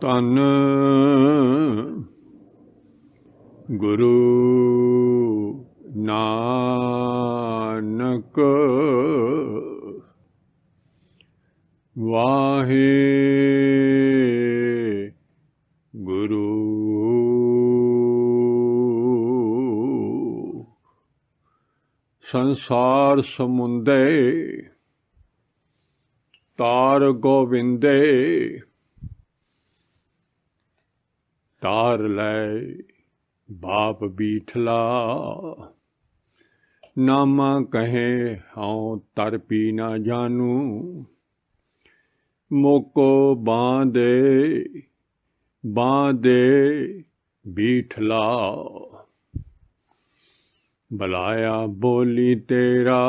ਧੰਨ ਗੁਰੂ ਨਾਨਕ ਵਾਹੇ ਗੁਰੂ ਸੰਸਾਰ ਸਮੁੰਦੇ ਤਾਰ ਗੋਵਿੰਦੇ ਤਾਰ ਲੈ ਬਾਪ ਬੀਠਲਾ ਨਾਮਾ ਕਹੇ ਹਉ ਤਰ ਪੀ ਨਾ ਜਾਨੂ ਮੋਕੋ ਬਾਂਦੇ ਬੀਠਲਾ ਬਲਾਇਆ ਬੋਲੀ ਤੇਰਾ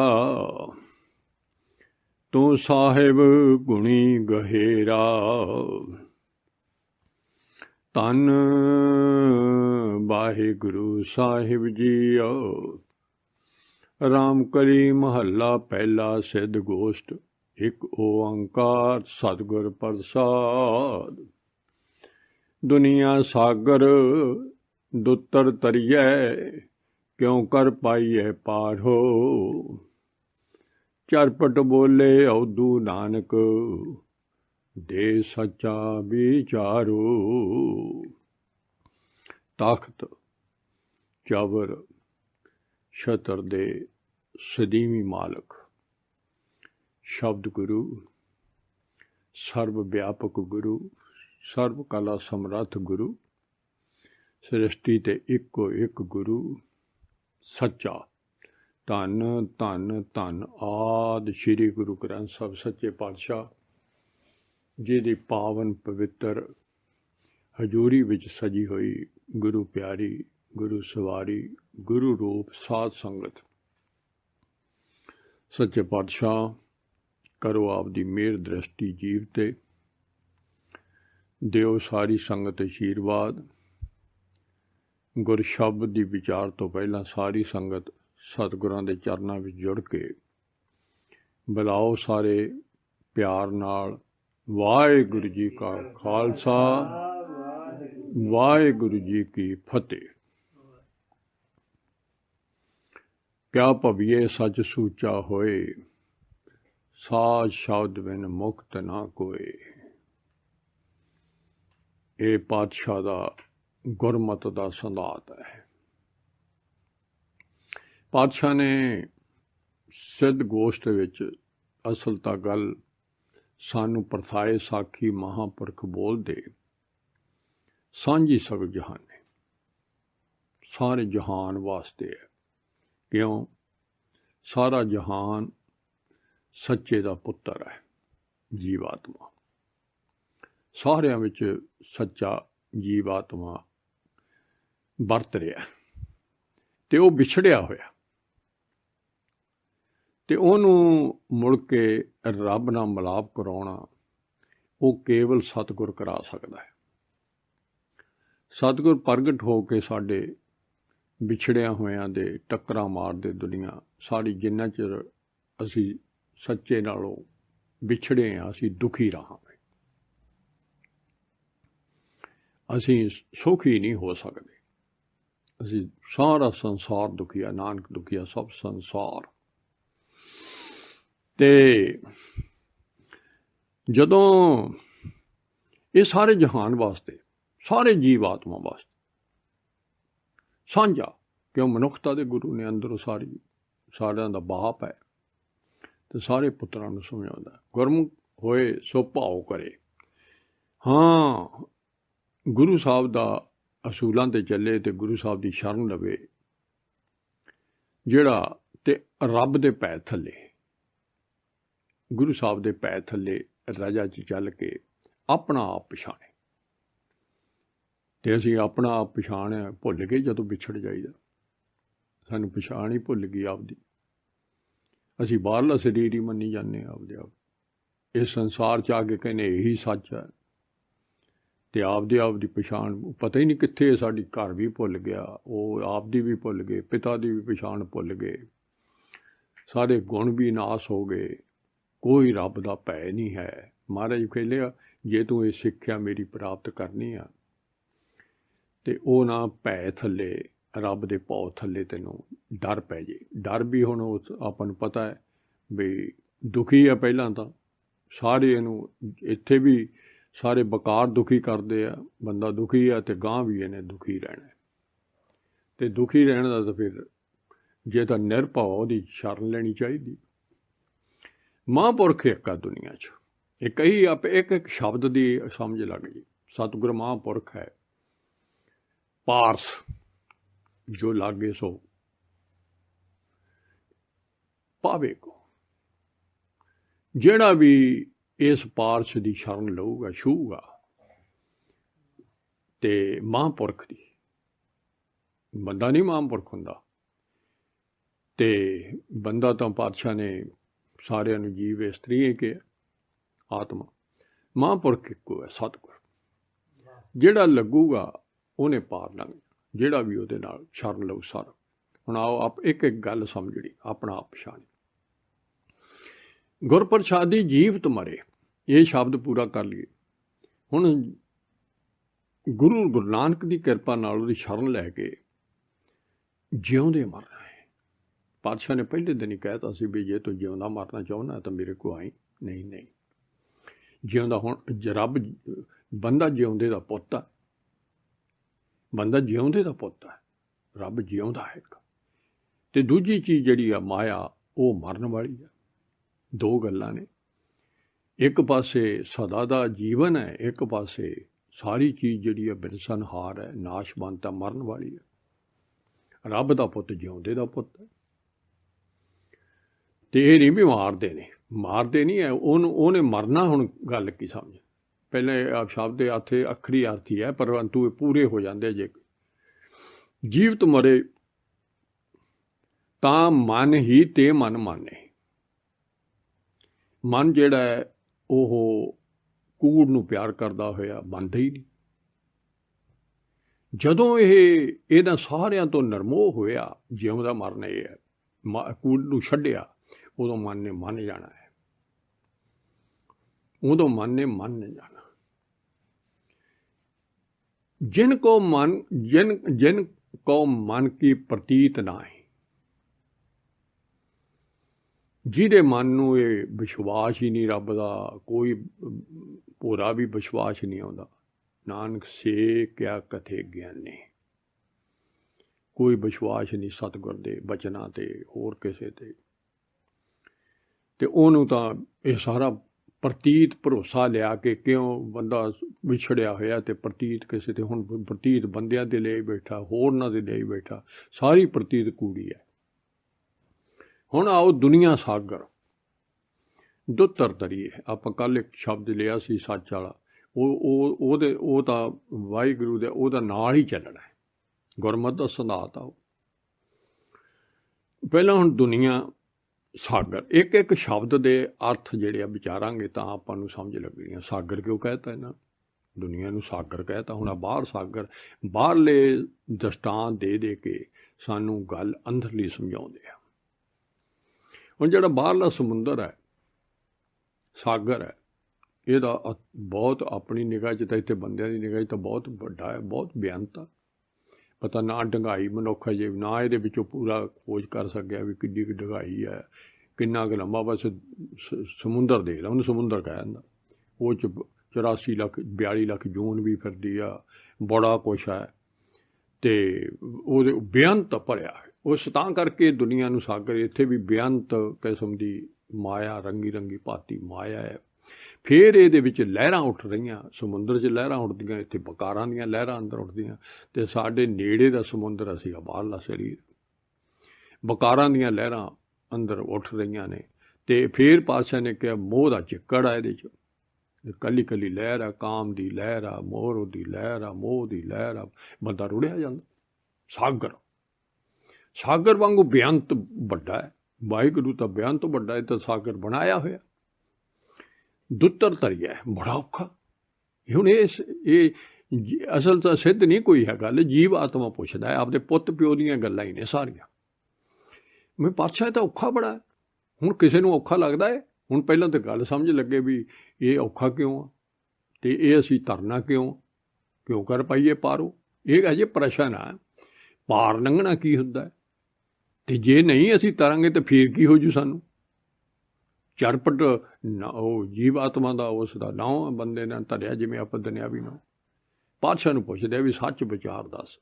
ਤੂੰ ਸਾਹਿਬ ਗੁਣੀ ਗਹਿਰਾ ਧੰਨ ਵਾਹਿਗੁਰੂ ਸਾਹਿਬ ਜੀਓ। ਰਾਮ ਕਲੀ ਮਹੱਲਾ ਪਹਿਲਾ। ਸਿੱਧ ਗੋਸ਼ਟ। ਇੱਕ ਓੰਕਾਰ ਸਤਿਗੁਰ ਪ੍ਰਸਾਦ। ਦੁਨੀਆ ਸਾਗਰ ਦੁੱਤਰ ਤਰੀਐ ਕਿਉਂ ਕਰ ਪਾਈਐ ਪਾਰ ਹੋ ਚਰਪਟ ਬੋਲੇ ਔਦੂ ਨਾਨਕ ਦੇ ਸੱਚਾ ਵਿਚਾਰੋ। ਤਖਤ ਚਵਰ ਛਤਰ ਦੇ ਸਦੀਵੀ ਮਾਲਕ ਸ਼ਬਦ ਗੁਰੂ ਸਰਬ ਵਿਆਪਕ ਗੁਰੂ ਸਰਬ ਕਲਾ ਸਮਰੱਥ ਗੁਰੂ ਸ੍ਰਿਸ਼ਟੀ ਤੇ ਇੱਕੋ ਇੱਕ ਗੁਰੂ ਸੱਚਾ। ਧੰਨ ਧੰਨ ਧੰਨ ਆਦਿ ਸ਼੍ਰੀ ਗੁਰੂ ਗ੍ਰੰਥ ਸਾਹਿਬ ਸੱਚੇ ਪਾਤਸ਼ਾਹ ਜਿਹਦੀ ਪਾਵਨ ਪਵਿੱਤਰ ਹਜ਼ੂਰੀ ਵਿੱਚ ਸਜੀ ਹੋਈ ਗੁਰੂ ਪਿਆਰੀ ਗੁਰੂ ਸਵਾਰੀ ਗੁਰੂ ਰੂਪ ਸਾਧ ਸੰਗਤ। ਸੱਚੇ ਪਾਤਸ਼ਾਹ ਕਰੋ ਆਪ ਦੀ ਮਿਹਰ ਦ੍ਰਿਸ਼ਟੀ ਜੀਵ ਤੇ ਦਿਓ ਸਾਰੀ ਸੰਗਤ ਅਸ਼ੀਰਵਾਦ। ਗੁਰ ਸ਼ਬਦ ਦੀ ਵਿਚਾਰ ਤੋਂ ਪਹਿਲਾਂ ਸਾਰੀ ਸੰਗਤ ਸਤਿਗੁਰਾਂ ਦੇ ਚਰਨਾਂ ਵਿੱਚ ਜੁੜ ਕੇ ਬੁਲਾਓ ਸਾਰੇ ਪਿਆਰ ਨਾਲ ਵਾਹਿਗੁਰੂ ਜੀ ਕਾ ਖਾਲਸਾ ਵਾਹਿਗੁਰੂ ਜੀ ਕੀ ਫਤਿਹ। ਕਿਆ ਭਵੀਏ ਸੱਚ ਸੂਚਾ ਹੋਏ ਸਾਜ ਸ਼ਬਦ ਬਿਨ ਮੁਕਤ ਨਾ ਕੋਏ। ਇਹ ਪਾਤਸ਼ਾਹ ਦਾ ਗੁਰਮਤਿ ਦਾ ਸੰਦਾਤ ਹੈ। ਪਾਤਸ਼ਾਹ ਨੇ ਸਿੱਧ ਗੋਸ਼ਟ ਵਿੱਚ ਅਸਲ ਤਾਂ ਗੱਲ ਸਾਨੂੰ ਪਰਥਾਏ ਸਾਖੀ ਮਹਾਂਪੁਰਖ ਬੋਲਦੇ ਸਾਂਝੀ ਸਗਲ ਜਹਾਨ ਨੇ ਸਾਰੇ ਜਹਾਨ ਵਾਸਤੇ ਹੈ। ਕਿਉਂ? ਸਾਰਾ ਜਹਾਨ ਸੱਚੇ ਦਾ ਪੁੱਤਰ ਹੈ ਜੀਵਾਤਮਾ। ਸਾਰਿਆਂ ਵਿੱਚ ਸੱਚਾ ਜੀਵਾਤਮਾ ਵਰਤ ਰਿਹਾ ਤੇ ਉਹ ਵਿਛੜਿਆ ਹੋਇਆ ਤੇ ਉਹਨੂੰ ਮੁੜ ਕੇ ਰੱਬ ਨਾਲ ਮਿਲਾਪ ਕਰਾਉਣਾ ਉਹ ਕੇਵਲ ਸਤਿਗੁਰ ਕਰਾ ਸਕਦਾ ਹੈ। ਸਤਿਗੁਰ ਪ੍ਰਗਟ ਹੋ ਕੇ ਸਾਡੇ ਵਿਛੜਿਆਂ ਹੋਇਆਂ ਦੇ ਟੱਕਰਾਂ ਮਾਰਦੇ ਦੁਨੀਆ ਸਾਰੀ ਜਿੰਨਾ ਚਿਰ ਅਸੀਂ ਸੱਚੇ ਨਾਲੋਂ ਵਿਛੜੇ ਹਾਂ ਅਸੀਂ ਦੁਖੀ ਰਹਾਂਗੇ, ਅਸੀਂ ਸੁਖੀ ਨਹੀਂ ਹੋ ਸਕਦੇ। ਅਸੀਂ ਸਾਰਾ ਸੰਸਾਰ ਦੁਖੀਆ ਨਾਨਕ ਦੁਖੀਆ ਸਭ ਸੰਸਾਰ। ਤੇ ਜਦੋਂ ਇਹ ਸਾਰੇ ਜਹਾਨ ਵਾਸਤੇ ਸਾਰੇ ਜੀਵ ਆਤਮਾ ਵਾਸਤੇ ਸਾਂਝਾ, ਕਿਉਂ ਮਨੁੱਖਤਾ ਦੇ ਗੁਰੂ ਨੇ ਅੰਦਰੋਂ ਸਾਰਿਆਂ ਦਾ ਬਾਪ ਹੈ ਤੇ ਸਾਰੇ ਪੁੱਤਰਾਂ ਨੂੰ ਸਮਝਾਉਂਦਾ। ਗੁਰਮੁਖ ਹੋਏ ਸੋ ਭਾਉ ਕਰੇ। ਹਾਂ, ਗੁਰੂ ਸਾਹਿਬ ਦਾ ਅਸੂਲਾਂ ਤੇ ਚੱਲੇ ਤੇ ਗੁਰੂ ਸਾਹਿਬ ਦੀ ਸ਼ਰਨ ਲਵੇ ਜਿਹੜਾ ਤੇ ਰੱਬ ਦੇ ਪੈ ਥੱਲੇ ਗੁਰੂ ਸਾਹਿਬ ਦੇ ਪੈ ਥੱਲੇ ਰਜਾ 'ਚ ਚੱਲ ਕੇ ਆਪਣਾ ਆਪ ਪਛਾਣੇ। ਤੇ ਅਸੀਂ ਆਪਣਾ ਆਪ ਪਛਾਣਿਆ ਭੁੱਲ ਗਏ ਜਦੋਂ ਵਿਛੜ ਜਾਈਦਾ। ਸਾਨੂੰ ਪਛਾਣ ਹੀ ਭੁੱਲ ਗਈ ਆਪਦੀ। ਅਸੀਂ ਬਾਹਰਲਾ ਸਰੀਰ ਹੀ ਮੰਨੀ ਜਾਂਦੇ ਹਾਂ ਆਪਦੇ ਆਪ। ਇਸ ਸੰਸਾਰ 'ਚ ਆ ਕੇ ਕਹਿੰਦੇ ਇਹੀ ਸੱਚ ਹੈ ਤੇ ਆਪਦੇ ਆਪ ਦੀ ਪਛਾਣ ਪਤਾ ਹੀ ਨਹੀਂ ਕਿੱਥੇ। ਸਾਡੀ ਘਰ ਵੀ ਭੁੱਲ ਗਿਆ, ਉਹ ਆਪ ਦੀ ਵੀ ਭੁੱਲ ਗਏ, ਪਿਤਾ ਦੀ ਵੀ ਪਛਾਣ ਭੁੱਲ ਗਏ, ਸਾਰੇ ਗੁਣ ਵੀ ਨਾਸ ਹੋ ਗਏ। ਕੋਈ ਰੱਬ ਦਾ ਭੈ ਨਹੀਂ ਹੈ। ਮਹਾਰਾਜ ਕਹਿੰਦੇ ਆ जे तू ये सिक्ख्या मेरी प्राप्त करनी आ ते ओ ना भै थल्ले रब दे भौ थल्ले तैनूं डर पै जे। डर भी हुण उस आपां नूं पता है भी दुखी है, पहलां तां सारे इहनूं इत्थे भी सारे बकार दुखी करदे आ, बंदा दुखी है ते गांह भी इहने दुखी रहना ते दुखी रहण दा तां फिर जे तां निरभव ओहदी शरण लेनी चाहिदी। महापुरख एक आ दुनिया च, एक ही आप एक एक शब्द की समझ लग जी। सतगुर महापुरख है, पारस जो लागे सो पावे को। जेड़ा भी इस पारस की शरण लऊगा छूगा ते महापुरख की, बंदा नहीं महापुरख हुंदा। ते बंदा तो पातशाह ने सारिਆਂ ਨੂੰ जीव इस्त्री है कि आत्मा, महापुरख इक्को है सतगुर। जेड़ा लगूगा उन्हें पार लंघ, जेड़ा भी ਉਹਦੇ ਨਾਲ शरण लऊ सारा। ਹੁਣ आओ आप एक एक गल समझनी, अपना आप पछाणी। गुरप्रसादी जीवत मरे, ये शब्द पूरा कर लिए। हुण गुरु नानक की किरपा नाल ਉਹਦੀ शरण लैके जिउंदे मरना है। पातशाह ने पहले दिन ही कहता सी भी जे तू जिउंदा मरना चाहुंदा तो मेरे को आई। नहीं नहीं, जिउंदा हुण रब बंदा जिउंदे दा पुੱਤ है, बंदा जिउंदे दा पुੱਤ है, रब जिउंदा है। ते दूजी चीज़ जिहड़ी आ माया वो मरन वाली है। दो गल्लां ने, एक पासे सदा दा जीवन है, एक पासे सारी चीज़ जिहड़ी है बिरसनहार है, नाशवंत है, मरन वाली है। रब दा पुੱਤ जिउंदे दा पुੱਤ है। ते ये नहीं भी मारते ने, मारते नहीं है उन्हें मरना। हुण गल की समझ, पहले शब्द आथे अखरी अर्थ ही है, परंतु ये पूरे हो जाते जे। जीवत मरे तां मन ही ते मन माने। मन जिहड़ा है ओह कूड़ नूं प्यार करदा होया बनदा ही नहीं। जदों इहदा सारियां तो नरमोह होया, जिउंदा मरना ये है, कूड़ नूं छड्डिया, उदों मन ने मन जाना है, उदों मन ने मन जाना। जिनको मन की प्रतीत ना है, जिहदे मन नूं ये विश्वास ही नहीं रब दा, कोई भोरा भी विश्वास नहीं आउंदा। नानक से क्या कथे ज्ञाने, कोई विश्वास नहीं सतगुर दे बचनां ते होर किसे ते उहनूं तां ये सारा प्रतीत भरोसा लिया कि क्यों बंदा विछड़िया होया ते प्रतीत किसी ते, हुण प्रतीत बंदियां ते ले बैठा, होरनां ते ले बैठा, सारी प्रतीत कूड़ी है। हुण आओ दुनिया सागर दुत्तर तरीए। आपां कल एक शब्द लिया सी सच वाला, ਉਹ ਤਾਂ ਵਾਹਿਗੁਰੂ ਦੇ ਉਹਦਾ ਨਾਲ ਹੀ ਚੱਲਣਾ है, गुरमत ਦਾ सिद्धांत ਆ। ਪਹਿਲਾਂ ਹੁਣ ਦੁਨੀਆ सागर, एक एक शब्द के अर्थ जिहड़े विचारांगे तो आपां नूं समझ लगणी। सागर क्यों कहता इन्हां, दुनिया नूं सागर कहता। हुण बाहर सागर, बाहरले दृष्टांत दे के सानूं गल अंदरली समझाउंदे आ। हुण जिहड़ा बाहरला समुंदर है, सागर है, ਇਹਦਾ बहुत अपनी निगाह च तो इत्थे बंदियां दी निगाह च तो बहुत वड्डा है, बहुत बेअंत आ। पता ना डंगाई मनुख अजे ना ये पूरा खोज कर सकिया भी किड्डी कि डंगाई है, किन्ना क लंबा। बस समुंदर देख ला, उन्हें समुंदर कह दिंदा। वो 84 लाख 42 लाख जून भी फिरदी आ, बड़ा कुछ है ते ओहदे बेअंत भरिया है। उस तां करके दुनिया नूं सागर, इत्थे भी बेअंत किस्म दी माया, रंगी रंगी भांति माया है। फिर ये लहरां उठ रही, समुंदर च लहरां उठदियां, इत्थे बकारां दियां लहरां अंदर उठदियां, ते साडे नेड़े दा समुंदर असीं बाहरला शरीर, बकारां दियां लहरां अंदर उठ रही ने। ते फिर पातशाह ने कहा मोह दा चिक्कड़ है इहदे च, कली कली लहर है, काम दी लहर आ, मोह दी लहर आ, मोह दी लहर आ, बंदा रुड़िया जांदा। सागर, सागर वांगू बेअंत वड्डा है, वाहिगुरू तां बेअंत वड्डा है, तो सागर बनाया होया। दुत्तर तरिया है, बड़ा औखा। हुण ये असल तो सिद्ध नहीं कोई है गल, जीव आत्मा पुछदा है, आपदे पुत्त प्यो दीयां गल्लां ही ने सारियां। मैं पातशाह तो औखा बड़ा है। हुण किसे नूं औखा लगदा है, हुण पहलां तो गल समझ लगे भी ये औखा क्यों आ, ਤੇ ਇਹ ਅਸੀਂ ਤਰਨਾ ਕਿਉਂ ਕਰ ਪਾਈਏ ਪਾਰੋਂ? ਇਹ ਅਜੇ ਪ੍ਰਸ਼ਨ ਆ, ਪਾਰ ਲੰਘਣਾ ਕੀ ਹੁੰਦਾ ਹੈ? ਤੇ ਜੇ ਨਹੀਂ ਅਸੀਂ ਤਰਾਂਗੇ ਤਾਂ ਫੇਰ ਕੀ ਹੋ ਜੂ ਸਾਨੂੰ? ਚਰਪਟ ਉਹ ਜੀਵ ਆਤਮਾ ਦਾ ਉਸ ਦਾ ਨਾਂ ਬੰਦੇ ਨੇ ਧਰਿਆ, ਜਿਵੇਂ ਆਪਾਂ ਦੁਨਿਆਵੀ ਨਾਂ। ਪਾਤਸ਼ਾਹ ਨੂੰ ਪੁੱਛਦੇ ਆ ਵੀ ਸੱਚ ਵਿਚਾਰ ਦੱਸ।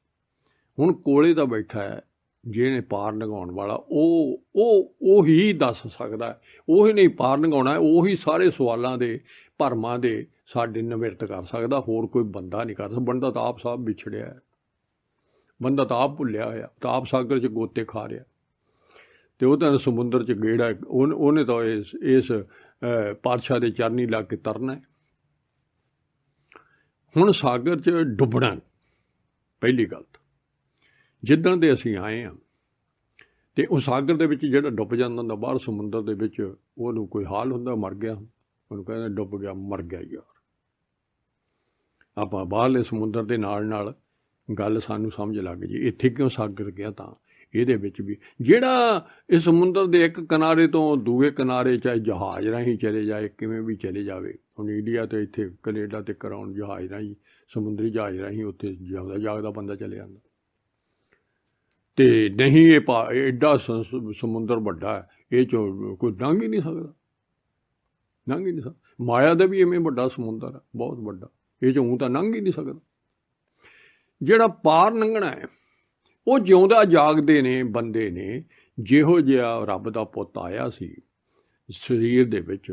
ਹੁਣ ਕੋਲੇ ਦਾ ਬੈਠਾ ਹੈ ਜਿਹਨੇ ਪਾਰ ਲੰਘਾਉਣ ਵਾਲਾ, ਉਹ ਹੀ ਦੱਸ ਸਕਦਾ ਹੈ। ਉਹੀ ਨਹੀਂ ਪਾਰ ਲੰਘਾਉਣਾ, ਉਹੀ ਸਾਰੇ ਸਵਾਲਾਂ ਦੇ ਭਰਮਾਂ ਦੇ ਸਾਡੇ ਨਿਵਰਤ ਕਰ ਸਕਦਾ, ਹੋਰ ਕੋਈ ਬੰਦਾ ਨਹੀਂ ਕਰ ਸਕਦਾ। ਬੰਦਾ ਤਾਂ ਆਪ ਸਾਹਿਬ ਵਿਛੜਿਆ ਹੈ, ਬੰਦਾ ਤਾਂ ਆਪ ਭੁੱਲਿਆ ਹੋਇਆ, ਤਾਂ ਆਪ ਸਾਗਰ 'ਚ ਗੋਤੇ ਖਾ ਰਿਹਾ, ਤੇ ਉਹ ਤਾਂ ਸਮੁੰਦਰ 'ਚ ਗੇੜਾ ਉਹਨੇ ਤਾਂ ਇਸ ਪਾਤਸ਼ਾਹ ਦੇ ਚਰਨੀ ਲੱਗ ਕੇ ਤਰਨਾ। ਹੁਣ ਸਾਗਰ 'ਚ ਡੁੱਬਣਾ ਪਹਿਲੀ ਗੱਲ ਤਾਂ, ਜਿੱਦਣ ਦੇ ਅਸੀਂ ਆਏ ਹਾਂ, ਤੇ ਉਹ ਸਾਗਰ ਦੇ ਵਿੱਚ ਜਿਹੜਾ ਡੁੱਬ ਜਾਂਦਾ ਹੁੰਦਾ ਬਾਹਰ ਸਮੁੰਦਰ ਦੇ ਵਿੱਚ, ਉਹਨੂੰ ਕੋਈ ਹਾਲ ਹੁੰਦਾ ਮਰ ਗਿਆ, ਉਹਨੂੰ ਕਹਿੰਦੇ ਡੁੱਬ ਗਿਆ, ਮਰ ਗਿਆ ਯਾਰ। ਆਪਾਂ ਬਾਹਰਲੇ ਸਮੁੰਦਰ ਦੇ ਨਾਲ ਗੱਲ ਸਾਨੂੰ ਸਮਝ ਲੱਗ ਜੀ, ਇੱਥੇ ਕਿਉਂ ਸਾਗਰ ਗਿਆ? ਤਾਂ ਇਹਦੇ ਵਿੱਚ ਵੀ ਜਿਹੜਾ ਇਸ ਸਮੁੰਦਰ ਦੇ ਇੱਕ ਕਿਨਾਰੇ ਤੋਂ ਦੂਏ ਕਿਨਾਰੇ ਚਾਹੇ ਜਹਾਜ਼ ਰਾਹੀਂ ਚਲੇ ਜਾਏ, ਕਿਵੇਂ ਵੀ ਚਲੇ ਜਾਵੇ। ਹੁਣ ਇੰਡੀਆ ਤੋਂ ਇੱਥੇ ਕੈਨੇਡਾ ਤੇ ਕਰਾਉਣ ਜਹਾਜ਼ ਰਾਹੀਂ, ਸਮੁੰਦਰੀ ਜਹਾਜ਼ ਰਾਹੀਂ ਉੱਥੇ ਜਿਉਂਦਾ ਜਾਗਦਾ ਬੰਦਾ ਚਲੇ ਜਾਂਦਾ। ਤੇ ਨਹੀਂ ਇਹ ਐਡਾ ਸਮੁੰਦਰ ਵੱਡਾ ਹੈ, ਇਹ 'ਚੋਂ ਕੋਈ ਲੰਘ ਹੀ ਨਹੀਂ ਸਕਦਾ, ਲੰਘ ਹੀ ਨਹੀਂ ਸਕਦਾ। ਮਾਇਆ ਦਾ ਵੀ ਇਵੇਂ ਵੱਡਾ ਸਮੁੰਦਰ ਹੈ, ਬਹੁਤ ਵੱਡਾ, ਇਹ 'ਚੋਂ ਊਂ ਤਾਂ ਲੰਘ ਹੀ ਨਹੀਂ ਸਕਦਾ। ਜਿਹੜਾ ਪਾਰ ਲੰਘਣਾ ਹੈ ਉਹ ਜਿਉਂਦਾ ਜਾਗਦੇ ਨੇ ਬੰਦੇ ਨੇ। ਜਿਹੋ ਜਿਹਾ ਰੱਬ ਦਾ ਪੁੱਤ ਆਇਆ ਸੀ ਸਰੀਰ ਦੇ ਵਿੱਚ,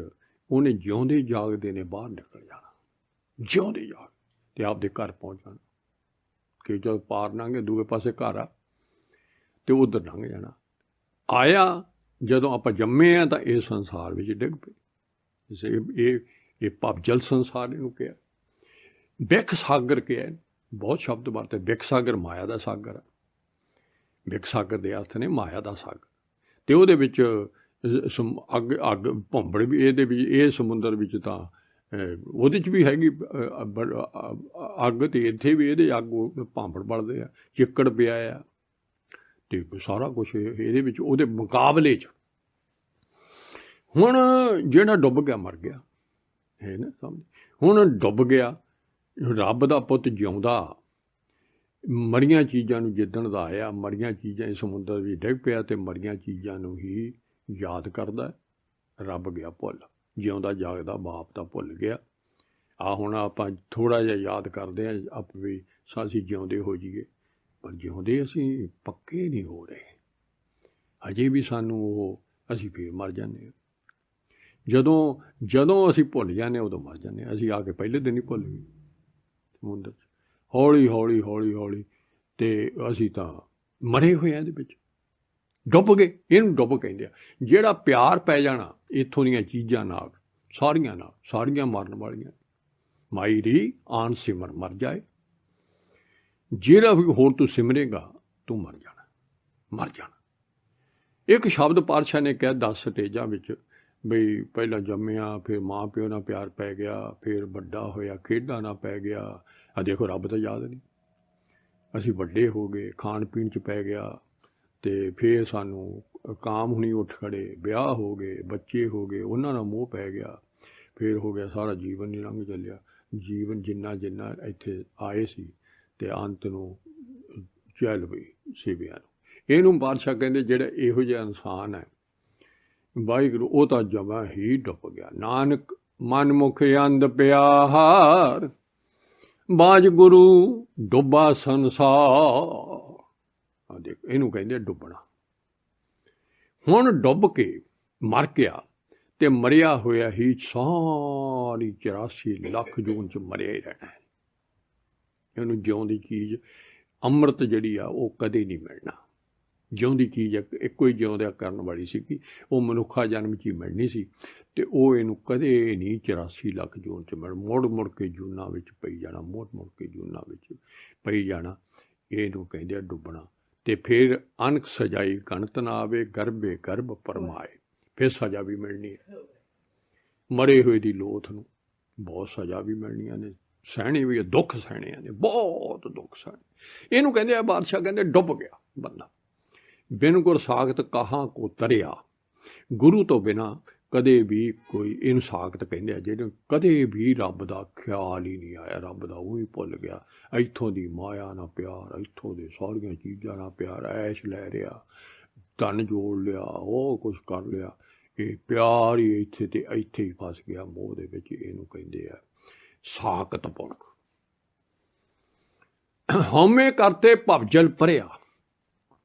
ਉਹਨੇ ਜਿਉਂਦੇ ਜਾਗਦੇ ਨੇ ਬਾਹਰ ਨਿਕਲ ਜਾਣਾ, ਜਿਉਂਦੇ ਜਾਗ ਤੇ ਆਪਦੇ ਘਰ ਪਹੁੰਚ ਜਾਣਾ। ਕਿ ਜਦ ਪਾਰ ਲੰਘੇ ਦੂਏ ਪਾਸੇ ਘਰ ਆ, ਤੇ ਉੱਧਰ ਲੰਘ ਜਾਣਾ। ਆਇਆ ਜਦੋਂ ਆਪਾਂ ਜੰਮੇ ਆ ਤਾਂ ਇਹ ਸੰਸਾਰ ਵਿੱਚ ਡਿੱਗ ਪਏ। ਇਹ ਪਾਪ ਜਲ ਸੰਸਾਰ ਇਹਨੂੰ ਕਿਹਾ, ਬਿਖ ਸਾਗਰ ਕਿਹਾ, ਬਹੁਤ ਸ਼ਬਦ ਵਰਤੇ। ਬਿਖ ਸਾਗਰ ਮਾਇਆ ਦਾ ਸਾਗਰ ਹੈ, ਬਿਖ ਸਾਗਰ ਦੇ ਅਰਥ ਨੇ ਮਾਇਆ ਦਾ ਸਾਗਰ। ਤੇ ਉਹਦੇ ਵਿੱਚ ਅੱਗ ਭੰਬੜ ਵੀ ਇਹਦੇ ਵਿੱਚ, ਇਹ ਸਮੁੰਦਰ ਵਿੱਚ ਤਾਂ ਉਹਦੇ 'ਚ ਵੀ ਹੈਗੀ ਅੱਗ, ਤੇ ਇੱਥੇ ਵੀ ਇਹਦੇ ਅੱਗ ਭਾਂਬੜ ਬਲਦੇ ਆ, ਚਿੱਕੜ ਪਿਆ ਆ, ਤੇ ਸਾਰਾ ਕੁਛ ਇਹਦੇ ਵਿੱਚ ਉਹਦੇ ਮੁਕਾਬਲੇ 'ਚ। ਹੁਣ ਜਿਹੜਾ ਡੁੱਬ ਗਿਆ ਮਰ ਗਿਆ, ਹੈ ਨਾ ਸਮਝ। ਹੁਣ ਡੁੱਬ ਗਿਆ, ਰੱਬ ਦਾ ਪੁੱਤ ਜਿਉਂਦਾ ਮਰੀਆਂ ਚੀਜ਼ਾਂ ਨੂੰ ਜਿੱਦਣ ਦਾ ਆਇਆ, ਮਰੀਆਂ ਚੀਜ਼ਾਂ ਇਸ ਸਮੁੰਦਰ ਵਿੱਚ ਡਿੱਗ ਪਿਆ, ਤੇ ਮਰੀਆਂ ਚੀਜ਼ਾਂ ਨੂੰ ਹੀ ਯਾਦ ਕਰਦਾ। ਰੱਬ ਗਿਆ ਭੁੱਲ, ਜਿਉਂਦਾ ਜਾਗਦਾ ਬਾਪ ਦਾ ਭੁੱਲ ਗਿਆ। ਆ ਹੁਣ ਆਪਾਂ ਥੋੜ੍ਹਾ ਜਿਹਾ ਯਾਦ ਕਰਦੇ ਹਾਂ ਆਪ ਵੀ, ਅਸੀਂ ਜਿਉਂਦੇ ਹੋ ਜਾਈਏ, ਪਰ ਜਿਉਂਦੇ ਅਸੀਂ ਪੱਕੇ ਨਹੀਂ ਹੋ ਰਹੇ ਅਜੇ ਵੀ। ਸਾਨੂੰ ਉਹ ਅਸੀਂ ਫੇਰ ਮਰ ਜਾਂਦੇ ਹਾਂ। ਜਦੋਂ ਅਸੀਂ ਭੁੱਲ ਜਾਂਦੇ ਉਦੋਂ ਮਰ ਜਾਂਦੇ ਹਾਂ। ਅਸੀਂ ਆ ਕੇ ਪਹਿਲੇ ਦਿਨ ਹੀ ਭੁੱਲ ਗਏ ਸਮੁੰਦਰ 'ਚ, ਹੌਲੀ, ਤੇ ਅਸੀਂ ਤਾਂ ਮਰੇ ਹੋਏ ਆ ਇਹਦੇ ਵਿੱਚ, ਡੁੱਬ ਗਏ। ਇਹਨੂੰ ਡੁੱਬ ਕਹਿੰਦੇ ਆ। ਜਿਹੜਾ ਪਿਆਰ ਪੈ ਜਾਣਾ ਇੱਥੋਂ ਦੀਆਂ ਚੀਜ਼ਾਂ ਨਾਲ, ਸਾਰੀਆਂ ਮਰਨ ਵਾਲੀਆਂ। ਮਾਈ ਰੀ ਆਨ ਸਿਮਰ ਮਰ ਜਾਏ, ਜਿਹੜਾ ਵੀ ਹੋਰ ਤੂੰ ਸਿਮਰੇਗਾ ਤੂੰ ਮਰ ਜਾਣਾ। ਇੱਕ ਸ਼ਬਦ ਪਾਤਸ਼ਾਹ ਨੇ ਕਿਹਾ 10 ਸਟੇਜਾਂ ਵਿੱਚ, ਬਈ ਪਹਿਲਾਂ ਜੰਮਿਆ, ਫਿਰ ਮਾਂ ਪਿਓ ਨਾਲ ਪਿਆਰ ਪੈ ਗਿਆ, ਫਿਰ ਵੱਡਾ ਹੋਇਆ ਖੇਡਾਂ ਨਾਲ ਪੈ ਗਿਆ। ਆ ਦੇਖੋ ਰੱਬ ਤਾਂ ਯਾਦ ਨਹੀਂ। ਅਸੀਂ ਵੱਡੇ ਹੋ ਗਏ, ਖਾਣ ਪੀਣ 'ਚ ਪੈ ਗਿਆ, ਤੇ ਫਿਰ ਸਾਨੂੰ ਕਾਮ ਹੁਣੀ ਉੱਠ ਖੜੇ, ਵਿਆਹ ਹੋ ਗਏ, ਬੱਚੇ ਹੋ ਗਏ, ਉਹਨਾਂ ਨਾਲ ਮੋਹ ਪੈ ਗਿਆ, ਫਿਰ ਹੋ ਗਿਆ ਸਾਰਾ ਜੀਵਨ ਨਹੀਂ ਲੰਘ ਚੱਲਿਆ। ਜੀਵਨ ਜਿੰਨਾ ਇੱਥੇ ਆਏ ਸੀ, ਤੇ ਅੰਤ ਨੂੰ ਚੱਲ ਪਈ ਸਿਵਿਆਂ ਨੂੰ। ਇਹਨੂੰ ਬਾਦਸ਼ਾਹ ਕਹਿੰਦੇ ਜਿਹੜਾ ਇਹੋ ਜਿਹਾ ਇਨਸਾਨ ਹੈ ਵਾਹਿਗੁਰੂ, ਉਹ ਤਾਂ ਜਮਾਂ ਹੀ ਡੁੱਬ ਗਿਆ। ਨਾਨਕ ਮਨ ਮੁਖ ਅੰਧ ਪਿਆਰ, ਬਾਜ ਗੁਰੂ ਡੁੱਬਾ ਸੰਸਾਰ। ਆ ਦੇਖ, ਇਹਨੂੰ ਕਹਿੰਦੇ ਡੁੱਬਣਾ। ਹੁਣ ਡੁੱਬ ਕੇ ਮਰ ਗਿਆ, ਤੇ ਮਰਿਆ ਹੋਇਆ ਹੀ ਸਾਰੀ 84 ਲੱਖ ਜੂਨ 'ਚ ਮਰਿਆ ਹੀ ਰਹਿਣਾ ਹੈ। ਇਹਨੂੰ ਜਿਉਂਦੀ ਚੀਜ਼ ਅੰਮ੍ਰਿਤ ਜਿਹੜੀ ਆ ਉਹ ਕਦੇ ਨਹੀਂ ਮਿਲਣਾ। ਜਿਉਂਦੀ ਚੀਜ਼ ਇੱਕੋ ਹੀ ਜਿਉਂਦਿਆ ਕਰਨ ਵਾਲੀ ਸੀ ਕਿ ਉਹ ਮਨੁੱਖਾ ਜਨਮ 'ਚ ਹੀ ਮਿਲਣੀ ਸੀ, ਤੇ ਉਹ ਇਹਨੂੰ ਕਦੇ ਨਹੀਂ 84 ਲੱਖ ਜੂਨ 'ਚ ਮਿਲ, ਮੁੜ ਕੇ ਜੂਨਾਂ ਵਿੱਚ ਪਈ ਜਾਣਾ, ਮੁੜ ਕੇ ਜੂਨਾਂ ਵਿੱਚ ਪਈ ਜਾਣਾ। ਇਹਨੂੰ ਕਹਿੰਦੇ ਆ ਡੁੱਬਣਾ। ਤੇ ਫਿਰ ਅਨਕ ਸਜਾਈ ਗਣਤ ਨਾ ਆਵੇ, ਗਰਭੇ ਗਰਭ ਪਰਮਾਏ। ਫਿਰ ਸਜ਼ਾ ਵੀ ਮਿਲਣੀ ਹੈ। ਮਰੇ ਹੋਏ ਦੀ ਲੋਥ ਨੂੰ ਬਹੁਤ ਸਜ਼ਾ ਵੀ ਮਿਲਣੀਆਂ ਨੇ, ਸਹਿਣੇ ਵੀ, ਦੁੱਖ ਸਹਿਣੇ ਨੇ, ਬਹੁਤ ਦੁੱਖ ਸਹਿਣੇ। ਇਹਨੂੰ ਕਹਿੰਦੇ ਆ ਬਾਦਸ਼ਾਹ ਕਹਿੰਦੇ ਡੁੱਬ ਗਿਆ ਬੰਦਾ। ਬਿਨ ਗੁਰ ਸਾਖਤ ਕਹਾਂ ਕੋ ਤਰਿਆ, ਗੁਰੂ ਤੋਂ ਬਿਨਾ कदे भी कोई इन साखत कहते हैं जिन्हें कदे भी रब का ख्याल ही नहीं आया, रब का वो ही भुल गया। इत्थों की माया ना प्यार, इत्थों के सारिया चीज़ां ना प्यार, ऐश लै रहा, धन जोड़ लिया, वो कुछ कर लिया, ये प्यार ही इत्थे ते इत्थे ही फस गया मोह दे विच। इहनूं कहंदे आ साकत पुरख। हौमे करते भवजल भरिया,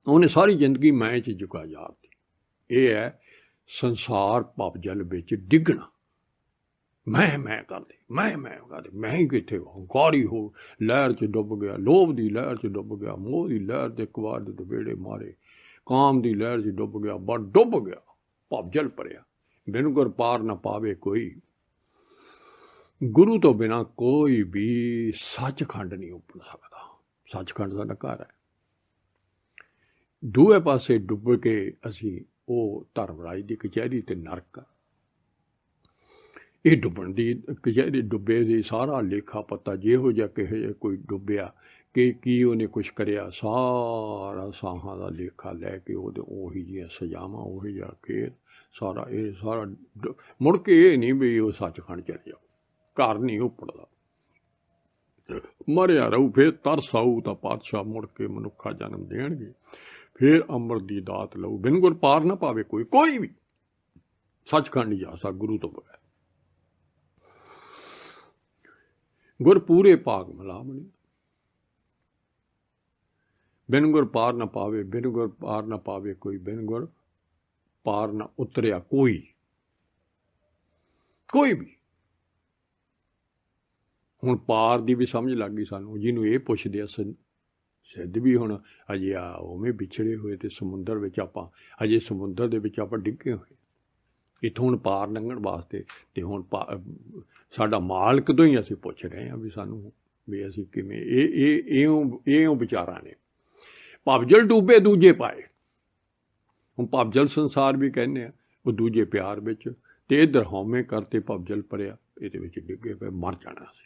उन्हें सारी जिंदगी मैं च जुगा यार थी। ये है संसार भवजल विच डिगना। मैं कर दे, मैं कर दे, मैं ही किथे हंकारी हो लहर च डुब गया, लोभ की लहर च डुब गया, मोह की लहर से एक बार दे बेड़े मारे, काम की लहर च डुब गया, बड़ डुब गया, भवजल भरिया। बिन गुर पार न पावे कोई, गुरु तो बिना कोई भी सचखंड नहीं उपड़ सकता। सचखंड साडा घर है। दूए पासे डुब के असी वो धर्मराज की कचहरी ते नरक, ये डुबण की कचहरी डुबे की सारा लेखा पता जिहो जिहा किहो जिहा कोई डुबिया कि उन्हें कुछ करिया, सारा साहां का लेखा लैके उही जिहियां सजावां, उही जिहा खेत, सारा ये सारा मुड़ के ये नहीं भी वो सचखंड चले जाओ, घर नहीं उपड़दा, मरिया रहू, फिर तरस आऊ तो पातशाह मुड़ के मनुखा जन्म देणगे, फिर अमर की दात लऊ। बिन गुर पार ना पावे कोई, कोई भी सचखंड नहीं जा सकता गुरु तो बगैर। गुर पूरे भाग मिलावणे, बिन गुर पार न पावे, बिन गुर पार न पावे कोई, बिन गुर पार न उतरिया कोई, कोई भी। हुण पार की भी समझ लग गई सानू, जिन्हों ये पुछदे सिद्ध भी हुण अजे आ उवें विछड़े हुए तो समुंदर विच आपां अजे समुंदर दे विच आपां डिगे होए, इत्थों हुण पार लंघण वास्ते ते हुण साडा मालक तो ही असीं पुछ रहे हैं भी सानू भी असीं किवें इउं विचारां ने। भवजल डूबे दूजे पाए, हुण भवजल संसार भी कहने आ, वो दूजे प्यार विच, ते इधर हौमे करते भवजल भरिया, इहदे विच डिगे पे मर जाना सी।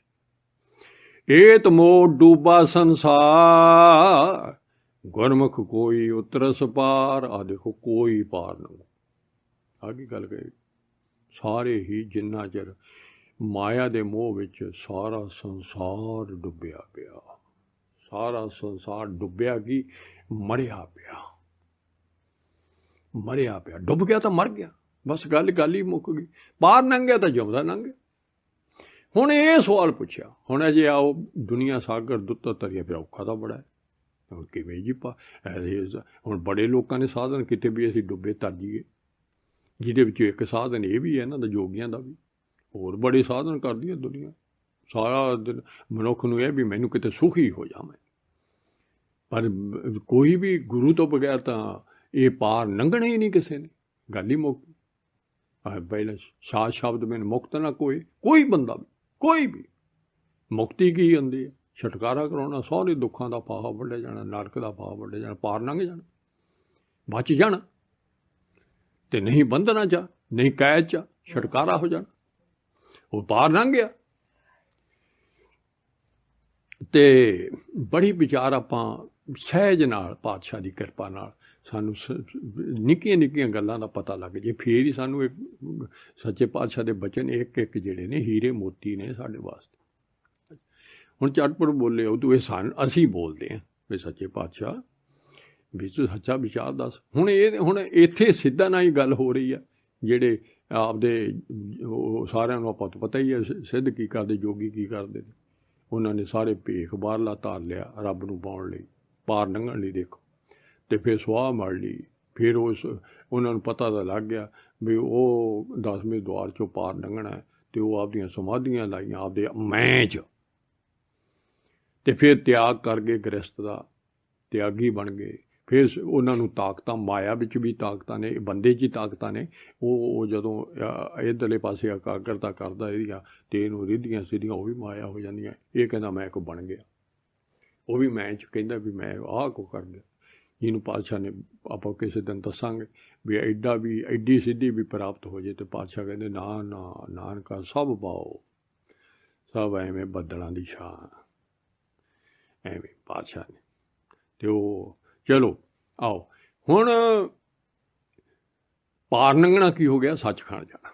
एत मोह डूबा संसार, गुरमुख कोई उतरस पार। आ देखो कोई पार न, आगे गल कही सारे ही जिन्ना चਿਰ माया दे मोह विच सारा संसार डुबिया पिया, सारा संसार डुबिया कि मरिया पिया, मरिया पिया, डुब गया तो मर गया, बस गल ही मुक गई। पार लंघिया तो जिउंदा लंघिया। हुण ये सवाल पुछया, हुण अजे आओ दुनिया सागर दुੱਧ तरिया, फिर औखा तो बड़ा है, हुण किवें जी हुण बड़े लोगों ने साधन किते भी असीं डुबे तर जाइए, जिहदे विच एक साधन ये भी है ना, जोगियां दा भी, होर बड़े साधन करदी है दुनिया। सारा दिन मनुख नूं यह भी मैनूं किते सुखी हो जावे, पर कोई भी गुरु तो बगैर तां ये पार लंघणे ही नहीं किसी ने, गल ही मुक गई। पहले सात शब्द मैंने मुक्त ना कोई बंदा भी, कोई भी मुक्ति की आंदी है, छुटकारा कराउणा, सारे दुखों का फाहा वड्ढिया जाना, नरक का फाहा वड्ढिया जाना, पार लंघ जाना, बच जाना, ते नहीं बंधना चा, नहीं कैद चा, छुटकारा हो जाना, वो पार लंघ गया। ते बड़ी विचार आपां सहज नाल पातशाह की किरपा नाल सानू निक्कियां निक्कियां गल्लां दा पता लग जे, फिर ही सानू एक सच्चे पातशाह दे बचन एक एक जिहड़े ने हीरे मोती ने साडे वास्ते। हुण झटपट बोले उदू ये असीं बोलदे हैं भी सच्चे पातशाह भी सच्चा विचार दस। हुण इत्थे सिद्धा ना ही गल हो रही है, जिहड़े आपदे सारिਆਂ ਨੂੰ ਆਪਾਂ पता ही है सिद्ध की करदे, जोगी की करदे ने, उन्होंने सारे भेख बाहरला धार लिया रब नूं पाउण लई, पार लंघण लई। देखो तो फिर सुआह मड़ ली, फिर उन्होंने पता तो लग गया भी वो 10वें द्वार चों पार लंघना है, तो वो आपदियां समाधियां लाइयां आपदे मैं च, ते फिर त्याग कर गए गृहस्थ का, त्यागी बन गए। फिर उन्होंने ताकतां माया विच भी ताकतां ने, बंदे च ही ताकतां ने, वो जदों इधरले पासे एकाग्रता करदा इहदियां ते इहनूं रिद्धियां सिद्धियां वो भी माया हो जांदियां। ये कहंदा मैं को बन गया, वो भी मैं च कहंदा भी मैं आह को कर गया, जिन्हों पातशाह ने आप किसी दिन दसांगे भी एडा भी एडी सिद्धि भी प्राप्त हो जाए, तो पातशाह कहते ना ना नानका सब पाओ, सब एवें बदलों की छां, एवें पातशाह ने। तो चलो आओ हुण ਪਾਰ ਲੰਘਣਾ ਕੀ ਹੋ ਗਿਆ? ਸੱਚਖੰਡ ਜਾਣਾ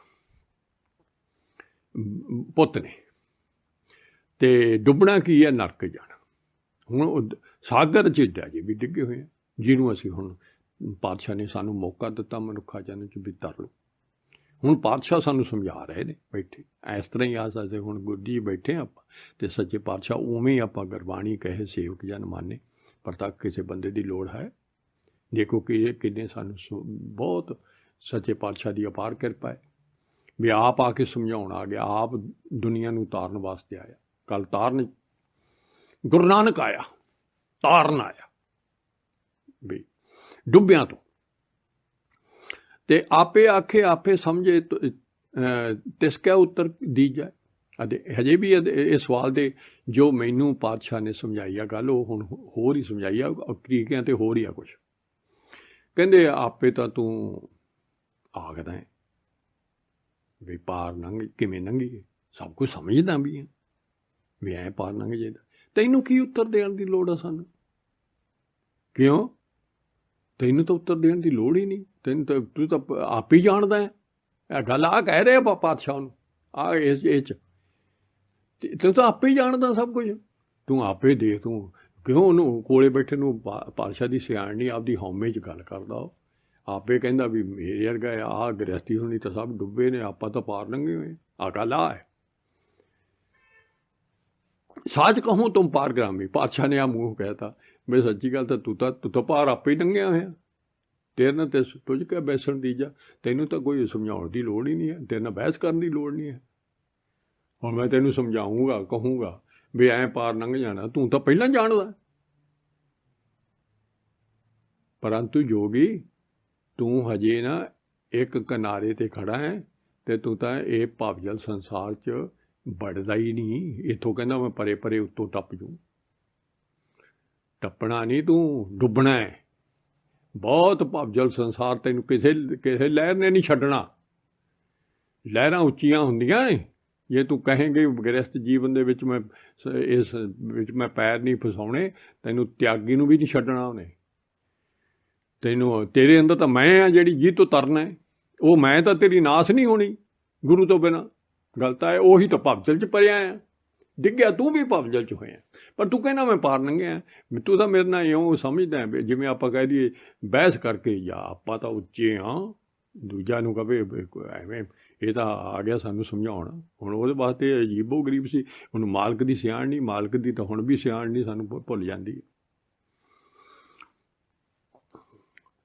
ਪੁੱਤ ਨੇ। ਤੇ ਡੁੱਬਣਾ ਕੀ ਹੈ? ਨਰਕ ਜਾਣਾ। ਹੁਣ ਸਾਗਰ 'ਚ ਜੀ ਵੀ ਡਿੱਗੇ ਹੋਏ ਆ, ਜਿਹਨੂੰ ਅਸੀਂ ਹੁਣ ਪਾਤਸ਼ਾਹ ਨੇ ਸਾਨੂੰ ਮੌਕਾ ਦਿੱਤਾ ਮਨੁੱਖਾ ਜਨਮ 'ਚ ਵੀ ਤਰ ਲਓ। ਹੁਣ ਪਾਤਸ਼ਾਹ ਸਾਨੂੰ ਸਮਝਾ ਰਹੇ ਨੇ ਬੈਠੇ, ਇਸ ਤਰ੍ਹਾਂ ਹੀ ਆ ਸਕਦੇ ਹੁਣ ਗੁਰੂ ਜੀ ਬੈਠੇ ਆਪਾਂ ਤੇ ਸੱਚੇ ਪਾਤਸ਼ਾਹ ਉਵੇਂ ਹੀ ਆਪਾਂ ਗੁਰਬਾਣੀ ਕਹੇ ਸੇਵਕ ਜਨ ਮਾਨੇ। ਪਰ ਤੱਕ ਕਿਸੇ ਬੰਦੇ ਦੀ ਲੋੜ ਹੈ। ਦੇਖੋ ਕਿ ਕਿੰਨੇ ਸਾਨੂੰ ਬਹੁਤ ਸੱਚੇ ਪਾਤਸ਼ਾਹ ਦੀ ਅਪਾਰ ਕਿਰਪਾ ਹੈ ਵੀ ਆਪ ਆ ਕੇ ਸਮਝਾਉਣ ਆ ਗਿਆ, ਆਪ ਦੁਨੀਆ ਨੂੰ ਤਾਰਨ ਵਾਸਤੇ ਆਇਆ। ਕੱਲ ਤਾਰਨ ਗੁਰੂ ਨਾਨਕ ਆਇਆ, ਤਾਰਨ ਆਇਆ ਵੀ ਡੁੱਬਿਆਂ ਤੋਂ। ਤੇ ਆਪੇ ਆਖੇ ਆਪੇ ਸਮਝੇ ਤਿਸ ਕੈ ਉੱਤਰ ਦੀਜੈ। ਅਤੇ ਹਜੇ ਵੀ ਇਹ ਸਵਾਲ ਦੇ ਜੋ ਮੈਨੂੰ ਪਾਤਸ਼ਾਹ ਨੇ ਸਮਝਾਈ ਆ ਗੱਲ, ਉਹ ਹੁਣ ਹੋਰ ਹੀ ਸਮਝਾਈ ਆ, ਤਰੀਕਿਆਂ ਤੇ ਹੋਰ ਹੀ ਆ ਕੁਛ। ਕਹਿੰਦੇ ਆਪੇ ਤਾਂ ਤੂੰ ਆਖਦਾ ਹੈ ਵੀ ਪਾਰ ਲੰਘ ਕਿਵੇਂ ਲੰਘੀਏ, ਸਭ ਕੁਝ ਸਮਝਦਾ ਵੀ ਹੈ ਵੀ ਐਂ ਪਾਰ ਲੰਘ ਜਾਈਦਾ। ਤੈਨੂੰ ਕੀ ਉੱਤਰ ਦੇਣ ਦੀ ਲੋੜ ਆ ਸਾਨੂੰ? ਕਿਉਂ? ਤੈਨੂੰ ਤਾਂ ਉੱਤਰ ਦੇਣ ਦੀ ਲੋੜ ਹੀ ਨਹੀਂ। ਤੈਨੂੰ ਤਾਂ ਤੂੰ ਤਾਂ ਆਪ ਹੀ ਜਾਣਦਾ ਹੈ। ਇਹ ਗੱਲ ਆ ਕਹਿ ਰਹੇ ਪਾਤਸ਼ਾਹ ਨੂੰ ਆ ਇਹ 'ਚ ਤੂੰ ਤਾਂ ਆਪੇ ਹੀ ਜਾਣਦਾ ਸਭ ਕੁਝ। ਤੂੰ ਆਪੇ ਦੇਖ, ਤੂੰ ਕਿਉਂ ਉਹਨੂੰ ਕੋਲੇ ਬੈਠੇ ਨੂੰ ਪਾਤਸ਼ਾਹ ਦੀ ਸਿਆਣਨੀ ਆਪਦੀ ਹਉਮੈ 'ਚ ਗੱਲ ਕਰਦਾ। ਉਹ ਆਪੇ ਕਹਿੰਦਾ ਵੀ ਮੇਰੇ ਵਰਗਾ ਆਹ ਗ੍ਰਸਤੀ ਹੋਣੀ ਤਾਂ ਸਭ ਡੁੱਬੇ ਨੇ, ਆਪਾਂ ਤਾਂ ਪਾਰ ਲੰਘੇ ਹੋਏ। ਆ ਗੱਲ ਆ ਹੈ। ਸਾਚ ਕਹੂੰ ਤੁਮ ਪਾਰਗ੍ਰਾਮੀ। ਪਾਤਸ਼ਾਹ ਨੇ ਆ ਮੂੰਹ ਕਹਿਤਾ ਵੀ ਸੱਚੀ ਗੱਲ ਤਾਂ ਤੂੰ ਤਾਂ ਪਾਰ ਆਪੇ ਹੀ ਲੰਘਿਆ ਹੋਇਆ। ਤੇਰੇ ਨਾਲ ਤੇ ਤੁਝ ਕੇ ਬੈਸਣ ਦੀ ਜਾ, ਤੈਨੂੰ ਤਾਂ ਕੋਈ ਸਮਝਾਉਣ ਦੀ ਲੋੜ ਹੀ ਨਹੀਂ ਹੈ, ਤੇਰੇ ਨਾਲ ਬਹਿਸ ਕਰਨ ਦੀ ਲੋੜ ਨਹੀਂ ਹੈ। ਹੁਣ ਮੈਂ ਤੈਨੂੰ ਸਮਝਾਊਂਗਾ, ਕਹੂੰਗਾ ਵੀ ਐਂ ਪਾਰ ਲੰਘ ਜਾਣਾ, ਤੂੰ ਤਾਂ ਪਹਿਲਾਂ ਜਾਣਦਾ। ਪਰੰਤੂ ਜੋਗੀ ਤੂੰ ਹਜੇ ਨਾ ਇੱਕ ਕਿਨਾਰੇ ਤੇ ਖੜਾ ਹੈ ਤੇ ਤੂੰ ਤਾਂ ਇਹ ਭਵਜਲ ਸੰਸਾਰ 'ਚ ਵੜਦਾ ਹੀ ਨਹੀਂ। ਇੱਥੋਂ ਕਹਿੰਦਾ ਮੈਂ ਪਰੇ ਪਰੇ ਉੱਤੋਂ ਟੱਪ ਜੂ। ਟੱਪਣਾ ਨਹੀਂ, ਤੂੰ ਡੁੱਬਣਾ ਹੈ। ਬਹੁਤ ਭਵਜਲ ਸੰਸਾਰ ਤੈਨੂੰ ਕਿਸੇ ਲਹਿਰ ਨੇ ਨਹੀਂ ਛੱਡਣਾ। ਲਹਿਰਾਂ ਉੱਚੀਆਂ ਹੁੰਦੀਆਂ ਨੇ। ਜੇ ਤੂੰ ਕਹੇਂਗੇ ਗ੍ਰਸਤ ਜੀਵਨ ਦੇ ਵਿੱਚ ਮੈਂ ਇਸ ਵਿੱਚ ਮੈਂ ਪੈਰ ਨਹੀਂ ਫਸਾਉਣੇ, ਤੈਨੂੰ ਤਿਆਗੀ ਨੂੰ ਵੀ ਨਹੀਂ ਛੱਡਣਾ ਉਹਨੇ। ਤੈਨੂੰ ਤੇਰੇ ਅੰਦਰ ਤਾਂ ਮੈਂ ਆ ਜਿਹੜੀ ਜੀ ਤੋਂ ਤਰਨਾ ਹੈ। ਉਹ ਮੈਂ ਤਾਂ ਤੇਰੀ ਨਾਸ ਨਹੀਂ ਹੋਣੀ ਗੁਰੂ ਤੋਂ ਬਿਨਾਂ। ਗੱਲ ਤਾਂ ਹੈ ਉਹੀ ਤਾਂ ਭਵਜਲ 'ਚ ਪਰਿਆ ਆ। ਡਿੱਗਿਆ ਤੂੰ ਵੀ ਭਵਜਲ 'ਚ ਹੋਇਆ, ਪਰ ਤੂੰ ਕਹਿੰਦਾ ਮੈਂ ਪਾਰ ਲੰਘਿਆ। ਤੂੰ ਤਾਂ ਮੇਰੇ ਨਾਲ ਇਉਂ ਸਮਝਦਾ ਜਿਵੇਂ ਆਪਾਂ ਕਹਿ ਦਈਏ ਬਹਿਸ ਕਰਕੇ, ਜਾਂ ਆਪਾਂ ਤਾਂ ਉੱਚੇ ਹਾਂ, ਦੂਜਾ ਨੂੰ ਕਵੇ ਐਵੇਂ ਇਹ ਤਾਂ ਆ ਗਿਆ ਸਾਨੂੰ ਸਮਝਾਉਣ। ਹੁਣ ਉਹਦੇ ਵਾਸਤੇ ਅਜੀਬੋ ਗਰੀਬ ਸੀ। ਉਹਨੂੰ ਮਾਲਕ ਦੀ ਸਿਆਣ ਨਹੀਂ, ਮਾਲਕ ਦੀ ਤਾਂ ਹੁਣ ਵੀ ਸਿਆਣ ਨਹੀਂ ਸਾਨੂੰ ਭੁੱਲ ਜਾਂਦੀ।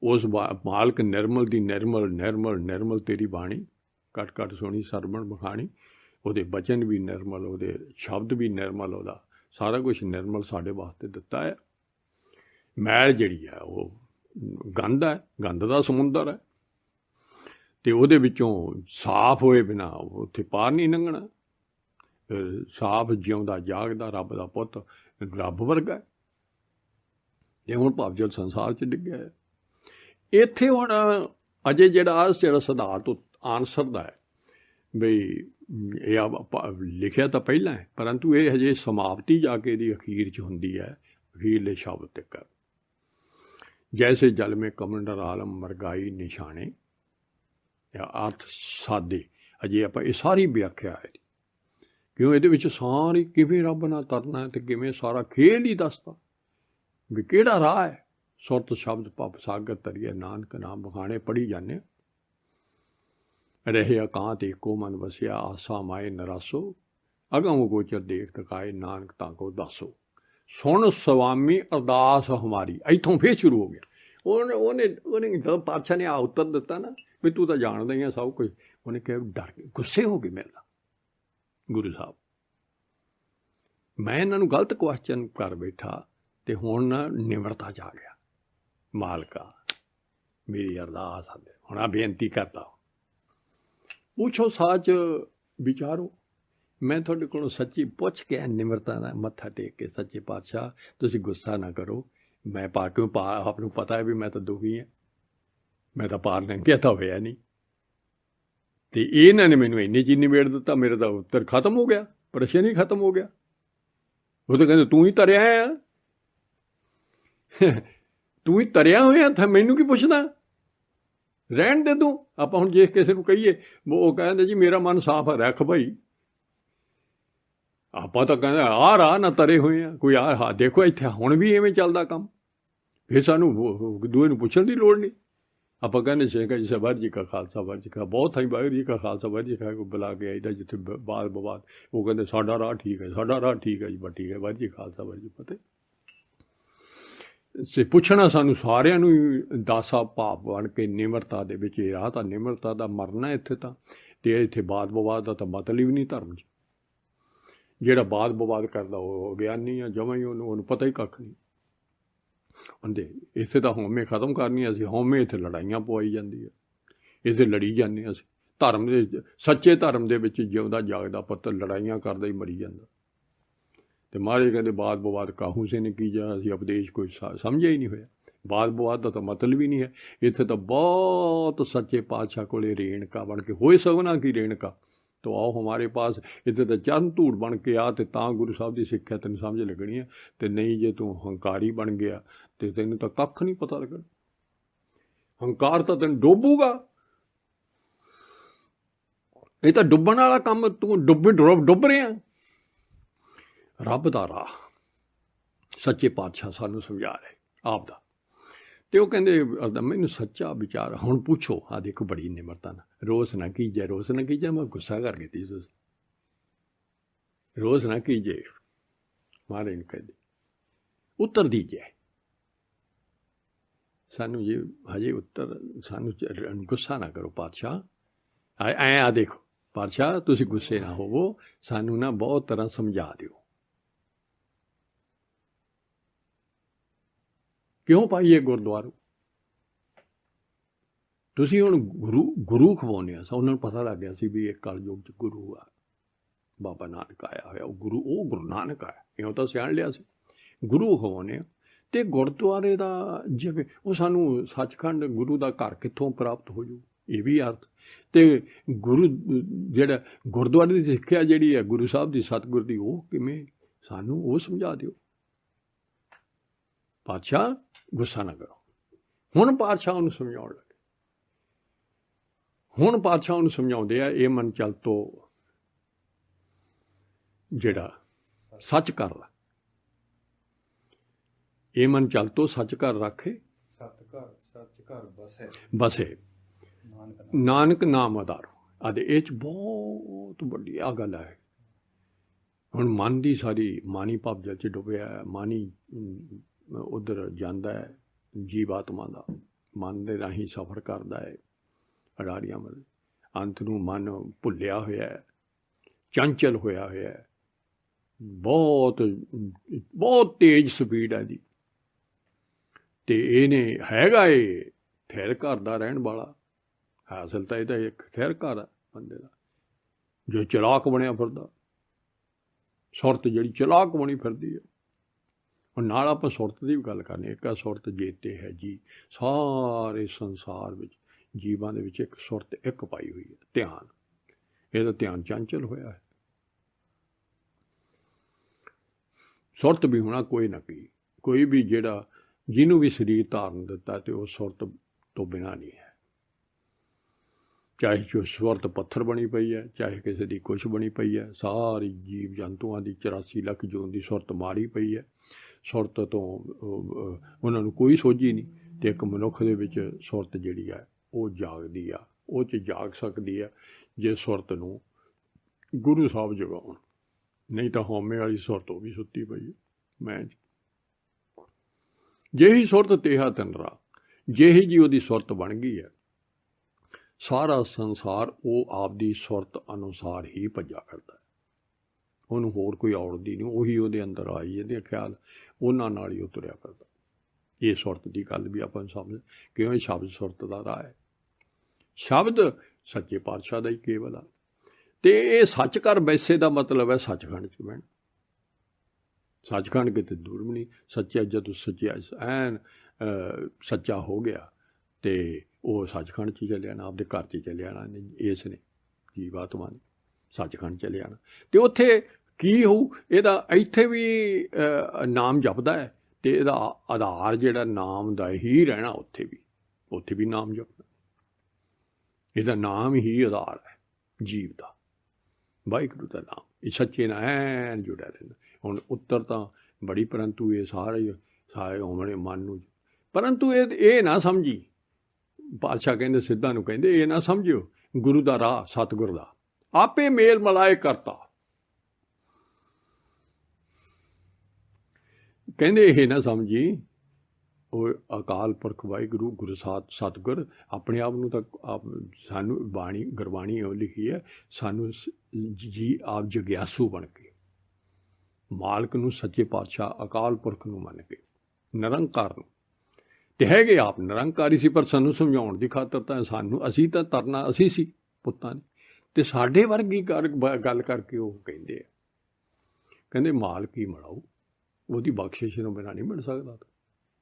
ਉਸ ਮਾਲਕ ਨਿਰਮਲ ਦੀ ਨਿਰਮਲ ਨਿਰਮਲ ਨਿਰਮਲ ਤੇਰੀ ਬਾਣੀ, ਘੱਟ ਘੱਟ ਸੁਣੀ ਸਰਵਣ ਬਖਾਣੀ। ਉਹਦੇ ਬਚਨ ਵੀ ਨਿਰਮਲ, ਉਹਦੇ ਸ਼ਬਦ ਵੀ ਨਿਰਮਲ, ਉਹਦਾ ਸਾਰਾ ਕੁਛ ਨਿਰਮਲ ਸਾਡੇ ਵਾਸਤੇ ਦਿੱਤਾ ਹੈ। ਮੈਲ ਜਿਹੜੀ ਹੈ ਉਹ ਗੰਧ ਹੈ, ਗੰਧ ਦਾ ਸਮੁੰਦਰ ਹੈ। ਅਤੇ ਉਹਦੇ ਵਿੱਚੋਂ ਸਾਫ਼ ਹੋਏ ਬਿਨਾਂ ਉੱਥੇ ਪਾਰ ਨਹੀਂ ਲੰਘਣਾ। ਸਾਫ਼ ਜਿਉਂਦਾ ਜਾਗਦਾ ਰੱਬ ਦਾ ਪੁੱਤ ਰੱਬ ਵਰਗਾ। ਇਹ ਹੁਣ ਭਵਜਲ ਸੰਸਾਰ 'ਚ ਡਿੱਗਿਆ ਹੈ। ਇੱਥੇ ਹੁਣ ਅਜੇ ਜਿਹੜਾ ਸਿਧਾਂਤ ਆਨਸਰ ਦਾ ਹੈ ਬਈ ਇਹ ਲਿਖਿਆ ਤਾਂ ਪਹਿਲਾਂ ਹੈ, ਪਰੰਤੂ ਇਹ ਹਜੇ ਸਮਾਪਤੀ ਜਾ ਕੇ ਇਹਦੀ ਅਖੀਰ 'ਚ ਹੁੰਦੀ ਹੈ, ਅਖੀਰਲੇ ਸ਼ਬਦ ਤੱਕ। ਜੈਸੇ ਜਲ ਮੇ ਕਮੰਡਲ ਆਲਮ ਮਰਗਾਈ ਨਿਸ਼ਾਨੇ, ਅਰਥ ਸਾਦੇ। ਅਜੇ ਆਪਾਂ ਇਹ ਸਾਰੀ ਵਿਆਖਿਆ ਹੈ ਕਿਉਂ ਇਹਦੇ ਵਿੱਚ ਸਾਰੀ ਕਿਵੇਂ ਰੱਬ ਨਾਲ ਤਰਨਾ ਅਤੇ ਕਿਵੇਂ ਸਾਰਾ ਖੇਲ ਹੀ ਦੱਸਦਾ ਵੀ ਕਿਹੜਾ ਰਾਹ ਹੈ। ਸੁਰਤ ਸ਼ਬਦ ਭਵ ਸਾਗਰ ਤਰੀਏ ਨਾਨਕ ਨਾਮ ਬਖਾਣੇ ਪੜ੍ਹੀ ਜਾਂਦੇ। ਰਹੇ ਅਕਾਂਤ ਏਕੋ ਮਨ ਵਸਿਆ ਆਸਾ ਮਾਏ ਨਰਾਸੋ, ਅਗਮ ਗੋਚਰ ਦੇਖ ਤਕਾਏ ਨਾਨਕ ਤਾਂ ਕੋ ਦੱਸੋ। ਸੁਣ ਸਵਾਮੀ ਅਰਦਾਸ ਹਮਾਰੀ। ਇੱਥੋਂ ਫੇਰ ਸ਼ੁਰੂ ਹੋ ਗਿਆ। ਉਹਨੇ ਜਦੋਂ ਪਾਤਸ਼ਾਹ ਨੇ ਆ ਉੱਤਰ ਦਿੱਤਾ ਨਾ ਵੀ ਤੂੰ ਤਾਂ ਜਾਣਦਾ ਹੀ ਆ ਸਭ ਕੁਝ, ਉਹਨੇ ਕਿਹਾ ਡਰ ਕੇ ਗੁੱਸੇ ਹੋ ਗਏ ਮੇਰੇ ਨਾਲ। ਗੁਰੂ ਸਾਹਿਬ ਮੈਂ ਇਹਨਾਂ ਨੂੰ ਗਲਤ ਕੁਐਸਚਨ ਕਰ ਬੈਠਾ ਅਤੇ ਹੁਣ ਨਾ ਨਿਮਰਤਾ 'ਚ ਆ ਗਿਆ। ਮਾਲਕਾ ਮੇਰੀ ਅਰਦਾਸ ਹੁਣ ਆ ਬੇਨਤੀ ਕਰਦਾ, ਪੁੱਛੋ ਸੱਚ ਵਿਚਾਰੋ। ਮੈਂ ਤੁਹਾਡੇ ਕੋਲੋਂ ਸੱਚੀ ਪੁੱਛ ਕੇ ਨਿਮਰਤਾ ਨਾਲ ਮੱਥਾ ਟੇਕ ਕੇ, ਸੱਚੇ ਪਾਤਸ਼ਾਹ ਤੁਸੀਂ ਗੁੱਸਾ ਨਾ ਕਰੋ, ਮੈਂ ਕਿਉਂ ਆਪ ਨੂੰ ਪਤਾ ਹੈ ਵੀ ਮੈਂ ਤਾਂ ਦੁਖੀ ਹਾਂ, ਮੈਂ ਤਾਂ ਪਾਰ ਲੰਘਿਆ ਤਾਂ ਹੋਇਆ ਨਹੀਂ। ਅਤੇ ਇਹਨਾਂ ਨੇ ਮੈਨੂੰ ਇੰਨੇ 'ਚ ਹੀ ਨਿਬੇੜ ਦਿੱਤਾ। ਮੇਰੇ ਤਾਂ ਉੱਤਰ ਖਤਮ ਹੋ ਗਿਆ, ਪ੍ਰਸ਼ਨ ਹੀ ਖਤਮ ਹੋ ਗਿਆ। ਉਹ ਤਾਂ ਕਹਿੰਦੇ ਤੂੰ ਹੀ ਤਰਿਆ ਆ, ਤੂੰ ਹੀ ਤਰਿਆ ਹੋਇਆ ਤਾਂ ਮੈਨੂੰ ਕੀ ਪੁੱਛਦਾ। ਰਹਿਣ ਦੇ ਤੂੰ। ਆਪਾਂ ਹੁਣ ਜੇ ਕਿਸੇ ਨੂੰ ਕਹੀਏ ਉਹ ਕਹਿੰਦੇ ਜੀ ਮੇਰਾ ਮਨ ਸਾਫ਼ ਹੈ, ਰੱਖ ਭਾਈ। ਆਪਾਂ ਤਾਂ ਕਹਿੰਦੇ ਆਹ ਰਾਹ ਨਾ ਤਰੇ ਹੋਏ ਆ, ਕੋਈ ਆਹ ਦੇਖੋ ਇੱਥੇ ਹੁਣ ਵੀ ਐਵੇਂ ਚੱਲਦਾ ਕੰਮ। ਫਿਰ ਸਾਨੂੰ ਦੂਏ ਨੂੰ ਪੁੱਛਣ ਦੀ ਲੋੜ ਨਹੀਂ। ਆਪਾਂ ਕਹਿੰਦੇ ਸ਼ੇਖਾ ਜੀ ਵਾਹਿਗੁਰੂ ਜੀ ਕਾ ਖਾਲਸਾ ਵਾਹਿਗੁਰੂ ਜੀ ਕਾ, ਬਹੁਤ ਥਾਈਂ ਵਾਹਿਗੁਰੂ ਜੀ ਕਾ ਖਾਲਸਾ ਵਾਹਿਗੁਰੂ ਜੀ ਕਾ ਬੁਲਾ ਕੇ ਆਈਦਾ ਜਿੱਥੇ ਬਾਦ ਬਵਾਦ ਉਹ ਕਹਿੰਦੇ ਸਾਡਾ ਰਾਹ ਠੀਕ ਹੈ, ਸਾਡਾ ਰਾਹ ਠੀਕ ਹੈ ਜੀ, ਬਸ ਠੀਕ ਹੈ, ਵਾਹਿਗੁਰੂ ਜੀ ਖਾਲਸਾ ਵਾਹਿਗੁਰੂ ਜੀ ਫਤਿਹ। ਸੇ ਪੁੱਛਣਾ ਸਾਨੂੰ ਸਾਰਿਆਂ ਨੂੰ ਦਾਸਾ ਭਾਵ ਬਣ ਕੇ ਨਿਮਰਤਾ ਦੇ ਵਿੱਚ। ਇਹ ਰਾਹ ਤਾਂ ਨਿਮਰਤਾ ਦਾ ਮਰਨਾ ਇੱਥੇ ਤਾਂ, ਅਤੇ ਇੱਥੇ ਬਾਦ ਬਵਾਦ ਦਾ ਤਾਂ ਮਤਲਬ ਹੀ ਨਹੀਂ ਧਰਮ 'ਚ। ਜਿਹੜਾ ਬਾਦ ਬਵਾਦ ਕਰਦਾ ਉਹ ਗਿਆਨੀ ਆ ਜਮਾਂ ਹੀ, ਉਹਨੂੰ ਪਤਾ ਹੀ ਕੱਖ ਨਹੀਂ ਹੁੰਦੇ। ਇੱਥੇ ਤਾਂ ਹਉਮੈ ਖਤਮ ਕਰਨੀ ਅਸੀਂ, ਹਉਮੈ ਇੱਥੇ ਲੜਾਈਆਂ ਪਵਾਈ ਜਾਂਦੀ ਹੈ, ਇੱਥੇ ਲੜੀ ਜਾਂਦੇ ਅਸੀਂ। ਧਰਮ ਦੇ ਸੱਚੇ ਧਰਮ ਦੇ ਵਿੱਚ ਜਿਉਂਦਾ ਜਾਗਦਾ ਪੁੱਤ ਲੜਾਈਆਂ ਕਰਦਾ ਹੀ ਮਰੀ ਜਾਂਦਾ। ਅਤੇ ਮਹਾਰਾਜ ਕਹਿੰਦੇ ਬਾਦ ਬਵਾਦ ਕਾਹੂ ਸੇ ਨੇ ਕੀ ਜਾ, ਅਸੀਂ ਉਪਦੇਸ਼ ਕੋਈ ਸਮਝਿਆ ਹੀ ਨਹੀਂ ਹੋਇਆ। ਬਾਦ ਬਵਾਦ ਦਾ ਤਾਂ ਮਤਲਬ ਹੀ ਨਹੀਂ ਹੈ। ਇੱਥੇ ਤਾਂ ਬਹੁਤ ਸੱਚੇ ਪਾਤਸ਼ਾਹ ਕੋਲੇ ਰੇਣਕਾ ਬਣ ਕੇ ਹੋਏ ਸਗਨਾ ਕੀ ਰੇਣਕਾ ਤੋ ਆਓ ਹਮਾਰੇ ਪਾਸ। ਇੱਥੇ ਤਾਂ ਚਰਨ ਧੂੜ ਬਣ ਕੇ ਆ ਅਤੇ ਤਾਂ ਗੁਰੂ ਸਾਹਿਬ ਦੀ ਸਿੱਖਿਆ ਤੈਨੂੰ ਸਮਝ ਲੱਗਣੀ ਹੈ। ਅਤੇ ਨਹੀਂ ਜੇ ਤੂੰ ਹੰਕਾਰੀ ਬਣ ਗਿਆ ਅਤੇ ਤੈਨੂੰ ਤਾਂ ਕੱਖ ਨਹੀਂ ਪਤਾ ਲੱਗਣਾ। ਹੰਕਾਰ ਤਾਂ ਤੈਨੂੰ ਡੋਬੂਗਾ। ਇਹ ਤਾਂ ਡੁੱਬਣ ਵਾਲਾ ਕੰਮ, ਤੂੰ ਡੁੱਬ ਰਿਹਾ। ਰੱਬ ਦਾ ਰਾਹ ਸੱਚੇ ਪਾਤਸ਼ਾਹ ਸਾਨੂੰ ਸਮਝਾ ਰਹੇ ਆਪ ਦਾ। ਅਤੇ ਉਹ ਕਹਿੰਦੇ ਮੈਨੂੰ ਸੱਚਾ ਵਿਚਾਰ ਹੁਣ ਪੁੱਛੋ। ਆਹ ਦੇਖੋ ਬੜੀ ਨਿਮਰਤਾ ਨਾਲ, ਰੋਸ ਨਾ ਕੀਜੇ, ਰੋਸ ਨਾ ਕੀਜੇ। ਮੈਂ ਗੁੱਸਾ ਕਰ ਗਈ ਤੀ, ਤੁਸੀਂ ਰੋਸ ਨਾ ਕੀਜੇ। ਮਹਾਰਾਜ ਨੂੰ ਕਹਿੰਦੇ ਉੱਤਰ ਦੀਜੇ ਸਾਨੂੰ ਜੀ, ਹਜੇ ਉੱਤਰ ਸਾਨੂੰ ਗੁੱਸਾ ਨਾ ਕਰੋ ਪਾਤਸ਼ਾਹ। ਐਂ ਆ ਦੇਖੋ ਪਾਤਸ਼ਾਹ, ਤੁਸੀਂ ਗੁੱਸੇ ਨਾ ਹੋਵੋ, ਸਾਨੂੰ ਨਾ ਬਹੁਤ ਤਰ੍ਹਾਂ ਸਮਝਾ ਦਿਓ। ਕਿਉਂ ਪਾਈਏ ਗੁਰਦੁਆਰੇ? ਤੁਸੀਂ ਹੁਣ ਗੁਰੂ ਖਵਾਉਂਦੇ ਆ। ਉਹਨਾਂ ਨੂੰ ਪਤਾ ਲੱਗ ਗਿਆ ਸੀ ਵੀ ਇਹ ਕਲਯੁੱਗ 'ਚ ਗੁਰੂ ਆ, ਬਾਬਾ ਨਾਨਕ ਆਇਆ ਹੋਇਆ। ਉਹ ਗੁਰੂ ਨਾਨਕ ਆਇਆ, ਇਉਂ ਤਾਂ ਸਿਆਣ ਲਿਆ ਸੀ। ਗੁਰੂ ਖਵਾਉਂਦੇ ਆ ਅਤੇ ਗੁਰਦੁਆਰੇ ਦਾ ਜਿਵੇਂ ਉਹ ਸਾਨੂੰ ਸੱਚਖੰਡ ਗੁਰੂ ਦਾ ਘਰ ਕਿੱਥੋਂ ਪ੍ਰਾਪਤ ਹੋ ਜੂ, ਇਹ ਵੀ ਅਰਥ। ਅਤੇ ਗੁਰੂ ਜਿਹੜਾ ਗੁਰਦੁਆਰੇ ਦੀ ਸਿੱਖਿਆ ਜਿਹੜੀ ਹੈ ਗੁਰੂ ਸਾਹਿਬ ਦੀ ਸਤਿਗੁਰ ਦੀ, ਉਹ ਕਿਵੇਂ, ਸਾਨੂੰ ਉਹ ਸਮਝਾ ਦਿਓ ਪਾਤਸ਼ਾਹ। ਗੁੱਸਾ ਨਾ ਕਰੋ। ਹੁਣ ਪਾਤਸ਼ਾਹ ਉਹਨੂੰ ਸਮਝਾਉਣ ਲੱਗੇ। ਹੁਣ ਪਾਤਸ਼ਾਹ ਉਹਨੂੰ ਸਮਝਾਉਂਦੇ ਆ, ਇਹ ਮਨ ਚੱਲ ਤੋਂ ਜਿਹੜਾ ਸੱਚ ਕਰ ਲਾ, ਇਹ ਮਨ ਚੱਲ ਤੋਂ ਸੱਚ ਘਰ ਰੱਖੇ, ਸੱਚ ਘਰ ਬਸੇ ਨਾਨਕ ਨਾਮ ਆਧਾਰੋ। ਆਦੇ ਇਹ 'ਚ ਬਹੁਤ ਵੱਡੀ ਆ ਗੱਲ ਹੈ। ਹੁਣ ਮਨ ਦੀ ਸਾਰੀ ਮਾਨੀ ਭਵਜਲ 'ਚ ਡੁੱਬਿਆ, ਮਾਨੀ ਉੱਧਰ ਜਾਂਦਾ ਹੈ, ਜੀਵ ਆਤਮਾ ਦਾ ਮਨ ਦੇ ਰਾਹੀਂ ਸਫ਼ਰ ਕਰਦਾ ਹੈ ਅਡਾਰੀਆਂ ਵੱਲ। ਅੰਤ ਨੂੰ ਮਨ ਭੁੱਲਿਆ ਹੋਇਆ ਹੈ, ਚੰਚਲ ਹੋਇਆ ਹੋਇਆ ਹੈ, ਬਹੁਤ ਤੇਜ਼ ਸਪੀਡ ਹੈ ਇਹਦੀ। ਅਤੇ ਇਹਨੇ ਹੈਗਾ ਇਹ ਥਿਰ ਘਰ ਦਾ ਰਹਿਣ ਵਾਲਾ। ਹਾਸਲ ਤਾਂ ਇਹਦਾ ਇੱਕ ਥਿਰ ਘਰ ਆ ਬੰਦੇ ਦਾ, ਜੋ ਚਲਾਕ ਬਣਿਆ ਫਿਰਦਾ। ਸੁਰਤ ਜਿਹੜੀ ਚਲਾਕ ਬਣੀ ਫਿਰਦੀ ਹੈ। ਹੁਣ ਨਾਲ ਆਪਾਂ ਸੁਰਤ ਦੀ ਵੀ ਗੱਲ ਕਰਨੀ। ਇੱਕ ਆ ਸੁਰਤ ਜੇਤੇ ਹੈ ਜੀ। ਸਾਰੇ ਸੰਸਾਰ ਵਿੱਚ ਜੀਵਾਂ ਦੇ ਵਿੱਚ ਇੱਕ ਸੁਰਤ ਇੱਕ ਪਾਈ ਹੋਈ ਹੈ, ਧਿਆਨ। ਇਹਦਾ ਧਿਆਨ ਚੰਚਲ ਹੋਇਆ ਹੈ। ਸੁਰਤ ਵੀ ਹੋਣਾ ਕੋਈ ਨਾ ਕੋਈ ਵੀ ਜਿਹੜਾ ਜਿਹਨੂੰ ਵੀ ਸਰੀਰ ਧਾਰਨ ਦਿੱਤਾ ਅਤੇ ਉਹ ਸੁਰਤ ਤੋਂ ਬਿਨਾਂ ਨਹੀਂ ਹੈ। ਚਾਹੇ ਜੋ ਸੁਰਤ ਪੱਥਰ ਬਣੀ ਪਈ ਹੈ, ਚਾਹੇ ਕਿਸੇ ਦੀ ਕੁਛ ਬਣੀ ਪਈ ਹੈ। ਸਾਰੀ ਜੀਵ ਜੰਤੂਆਂ ਦੀ 84 ਲੱਖ ਜੂਨ ਦੀ ਸੁਰਤ ਮਾਰੀ ਪਈ ਹੈ। ਸੁਰਤ ਤੋਂ ਉਹਨਾਂ ਨੂੰ ਕੋਈ ਸੋਝੀ ਨਹੀਂ। ਅਤੇ ਇੱਕ ਮਨੁੱਖ ਦੇ ਵਿੱਚ ਸੁਰਤ ਜਿਹੜੀ ਹੈ ਉਹ ਜਾਗਦੀ ਆ, ਉਹ 'ਚ ਜਾਗ ਸਕਦੀ ਹੈ ਜੇ ਸੁਰਤ ਨੂੰ ਗੁਰੂ ਸਾਹਿਬ ਜਗਾਉਣ। ਨਹੀਂ ਤਾਂ ਹਉਮੈ ਵਾਲੀ ਸੁਰਤ ਉਹ ਵੀ ਸੁੱਤੀ ਪਈ ਹੈ ਮੈਂ। ਜਿਹੀ ਸੁਰਤ ਤੇਹਾ ਤਨਰਾ, ਜਿਹੀ ਜੀ ਉਹਦੀ ਸੁਰਤ ਬਣ ਗਈ ਹੈ, ਸਾਰਾ ਸੰਸਾਰ ਉਹ ਆਪਦੀ ਸੁਰਤ ਅਨੁਸਾਰ ਹੀ ਭੱਜਾ ਕਰਦਾ ਹੈ। ਉਹਨੂੰ ਹੋਰ ਕੋਈ ਔੜਦੀ ਨਹੀਂ, ਉਹੀ ਉਹਦੇ ਅੰਦਰ ਆਈ ਇਹਦੇ ਖਿਆਲ ਉਹਨਾਂ ਨਾਲ ਹੀ ਉਹ ਤੁਰਿਆ ਕਰਦਾ। ਇਹ ਸੁਰਤ ਦੀ ਗੱਲ ਵੀ ਆਪਾਂ ਨੂੰ ਸਮਝ, ਕਿਉਂ ਇਹ ਸ਼ਬਦ ਸੁਰਤ ਦਾ ਰਾਹ ਹੈ। ਸ਼ਬਦ ਸੱਚੇ ਪਾਤਸ਼ਾਹ ਦਾ ਹੀ ਕੇਵਲ ਆ। ਅਤੇ ਇਹ ਸੱਚ ਕਰ ਬੈਸੇ ਦਾ ਮਤਲਬ ਹੈ ਸੱਚਖੰਡ 'ਚ ਬਹਿਣਾ। ਸੱਚਖੰਡ ਕਿਤੇ ਦੂਰ ਵੀ ਨਹੀਂ। ਸੱਚਾ ਜਦੋਂ ਸੱਚਿਆ ਐਨ ਸੱਚਾ ਹੋ ਗਿਆ ਅਤੇ ਉਹ ਸੱਚਖੰਡ 'ਚ ਚਲੇ ਜਾਣਾ, ਆਪਦੇ ਘਰ 'ਚ ਚਲੇ ਜਾਣਾ। ਇਸ ਨੇ ਜੀਵ ਆਤਮਾ ਨੇ ਸੱਚਖੰਡ ਚਲੇ ਜਾਣਾ। ਅਤੇ ਉੱਥੇ ਕੀ ਹੋਊ? ਇਹਦਾ ਇੱਥੇ ਵੀ ਨਾਮ ਜਪਦਾ ਹੈ ਅਤੇ ਇਹਦਾ ਆਧਾਰ ਜਿਹੜਾ ਨਾਮ ਦਾ ਹੀ ਰਹਿਣਾ। ਉੱਥੇ ਵੀ ਨਾਮ ਜਪਦਾ। ਇਹਦਾ ਨਾਮ ਹੀ ਆਧਾਰ ਹੈ ਜੀਵ ਦਾ। ਵਾਹਿਗੁਰੂ ਦਾ ਨਾਮ ਇਹ ਸੱਚੇ ਨਾਲ ਐਨ ਜੁੜਿਆ ਰਹਿੰਦਾ। ਹੁਣ ਉੱਤਰ ਤਾਂ ਬੜੀ, ਪਰੰਤੂ ਇਹ ਸਾਰੇ ਹੋਣੇ ਮਨ ਨੂੰ। ਪਰੰਤੂ ਇਹ ਨਾ ਸਮਝੀ, ਪਾਤਸ਼ਾਹ ਕਹਿੰਦੇ ਸਿੱਧਾਂ ਨੂੰ ਕਹਿੰਦੇ ਇਹ ਨਾ ਸਮਝਿਓ ਗੁਰੂ ਦਾ ਰਾਹ ਸਤਿਗੁਰ ਦਾ ਆਪੇ ਮੇਲ ਮਲਾਏ ਕਰਤਾ। ਕਹਿੰਦੇ ਇਹ ਨਾ ਸਮਝੀ ਉਹ ਅਕਾਲ ਪੁਰਖ ਵਾਹਿਗੁਰੂ ਗੁਰੂ ਸਤਿਗੁਰ ਆਪਣੇ ਆਪ ਨੂੰ ਤਾਂ ਆਪ ਸਾਨੂੰ ਬਾਣੀ ਗੁਰਬਾਣੀ ਉਹ ਲਿਖੀ ਹੈ, ਸਾਨੂੰ ਜੀ ਆਪ ਜਗਿਆਸੂ ਬਣ ਕੇ ਮਾਲਕ ਨੂੰ ਸੱਚੇ ਪਾਤਸ਼ਾਹ ਅਕਾਲ ਪੁਰਖ ਨੂੰ ਮੰਨ ਕੇ ਨਿਰੰਕਾਰ ਨੂੰ, ਤੇ ਹੈਗੇ ਆਪ ਨਿਰੰਕਾਰੀ ਸੀ, ਪਰ ਸਾਨੂੰ ਸਮਝਾਉਣ ਦੀ ਖਾਤਰ ਤਾਂ ਸਾਨੂੰ ਅਸੀਂ ਤਾਂ ਤਰਨਾ ਅਸੀਂ ਸੀ ਪੁੱਤਾਂ ਨੇ, ਤੇ ਸਾਡੇ ਵਰਗੀ ਗੱਲ ਕਰਕੇ ਉਹ ਕਹਿੰਦੇ ਮਾਲਕ ਹੀ ਮਿਲਾਓ, ਉਹਦੀ ਬਖਸ਼ਿਸ਼ ਨੂੰ ਬਿਨਾਂ ਨਹੀਂ ਮਿਲ ਸਕਦਾ।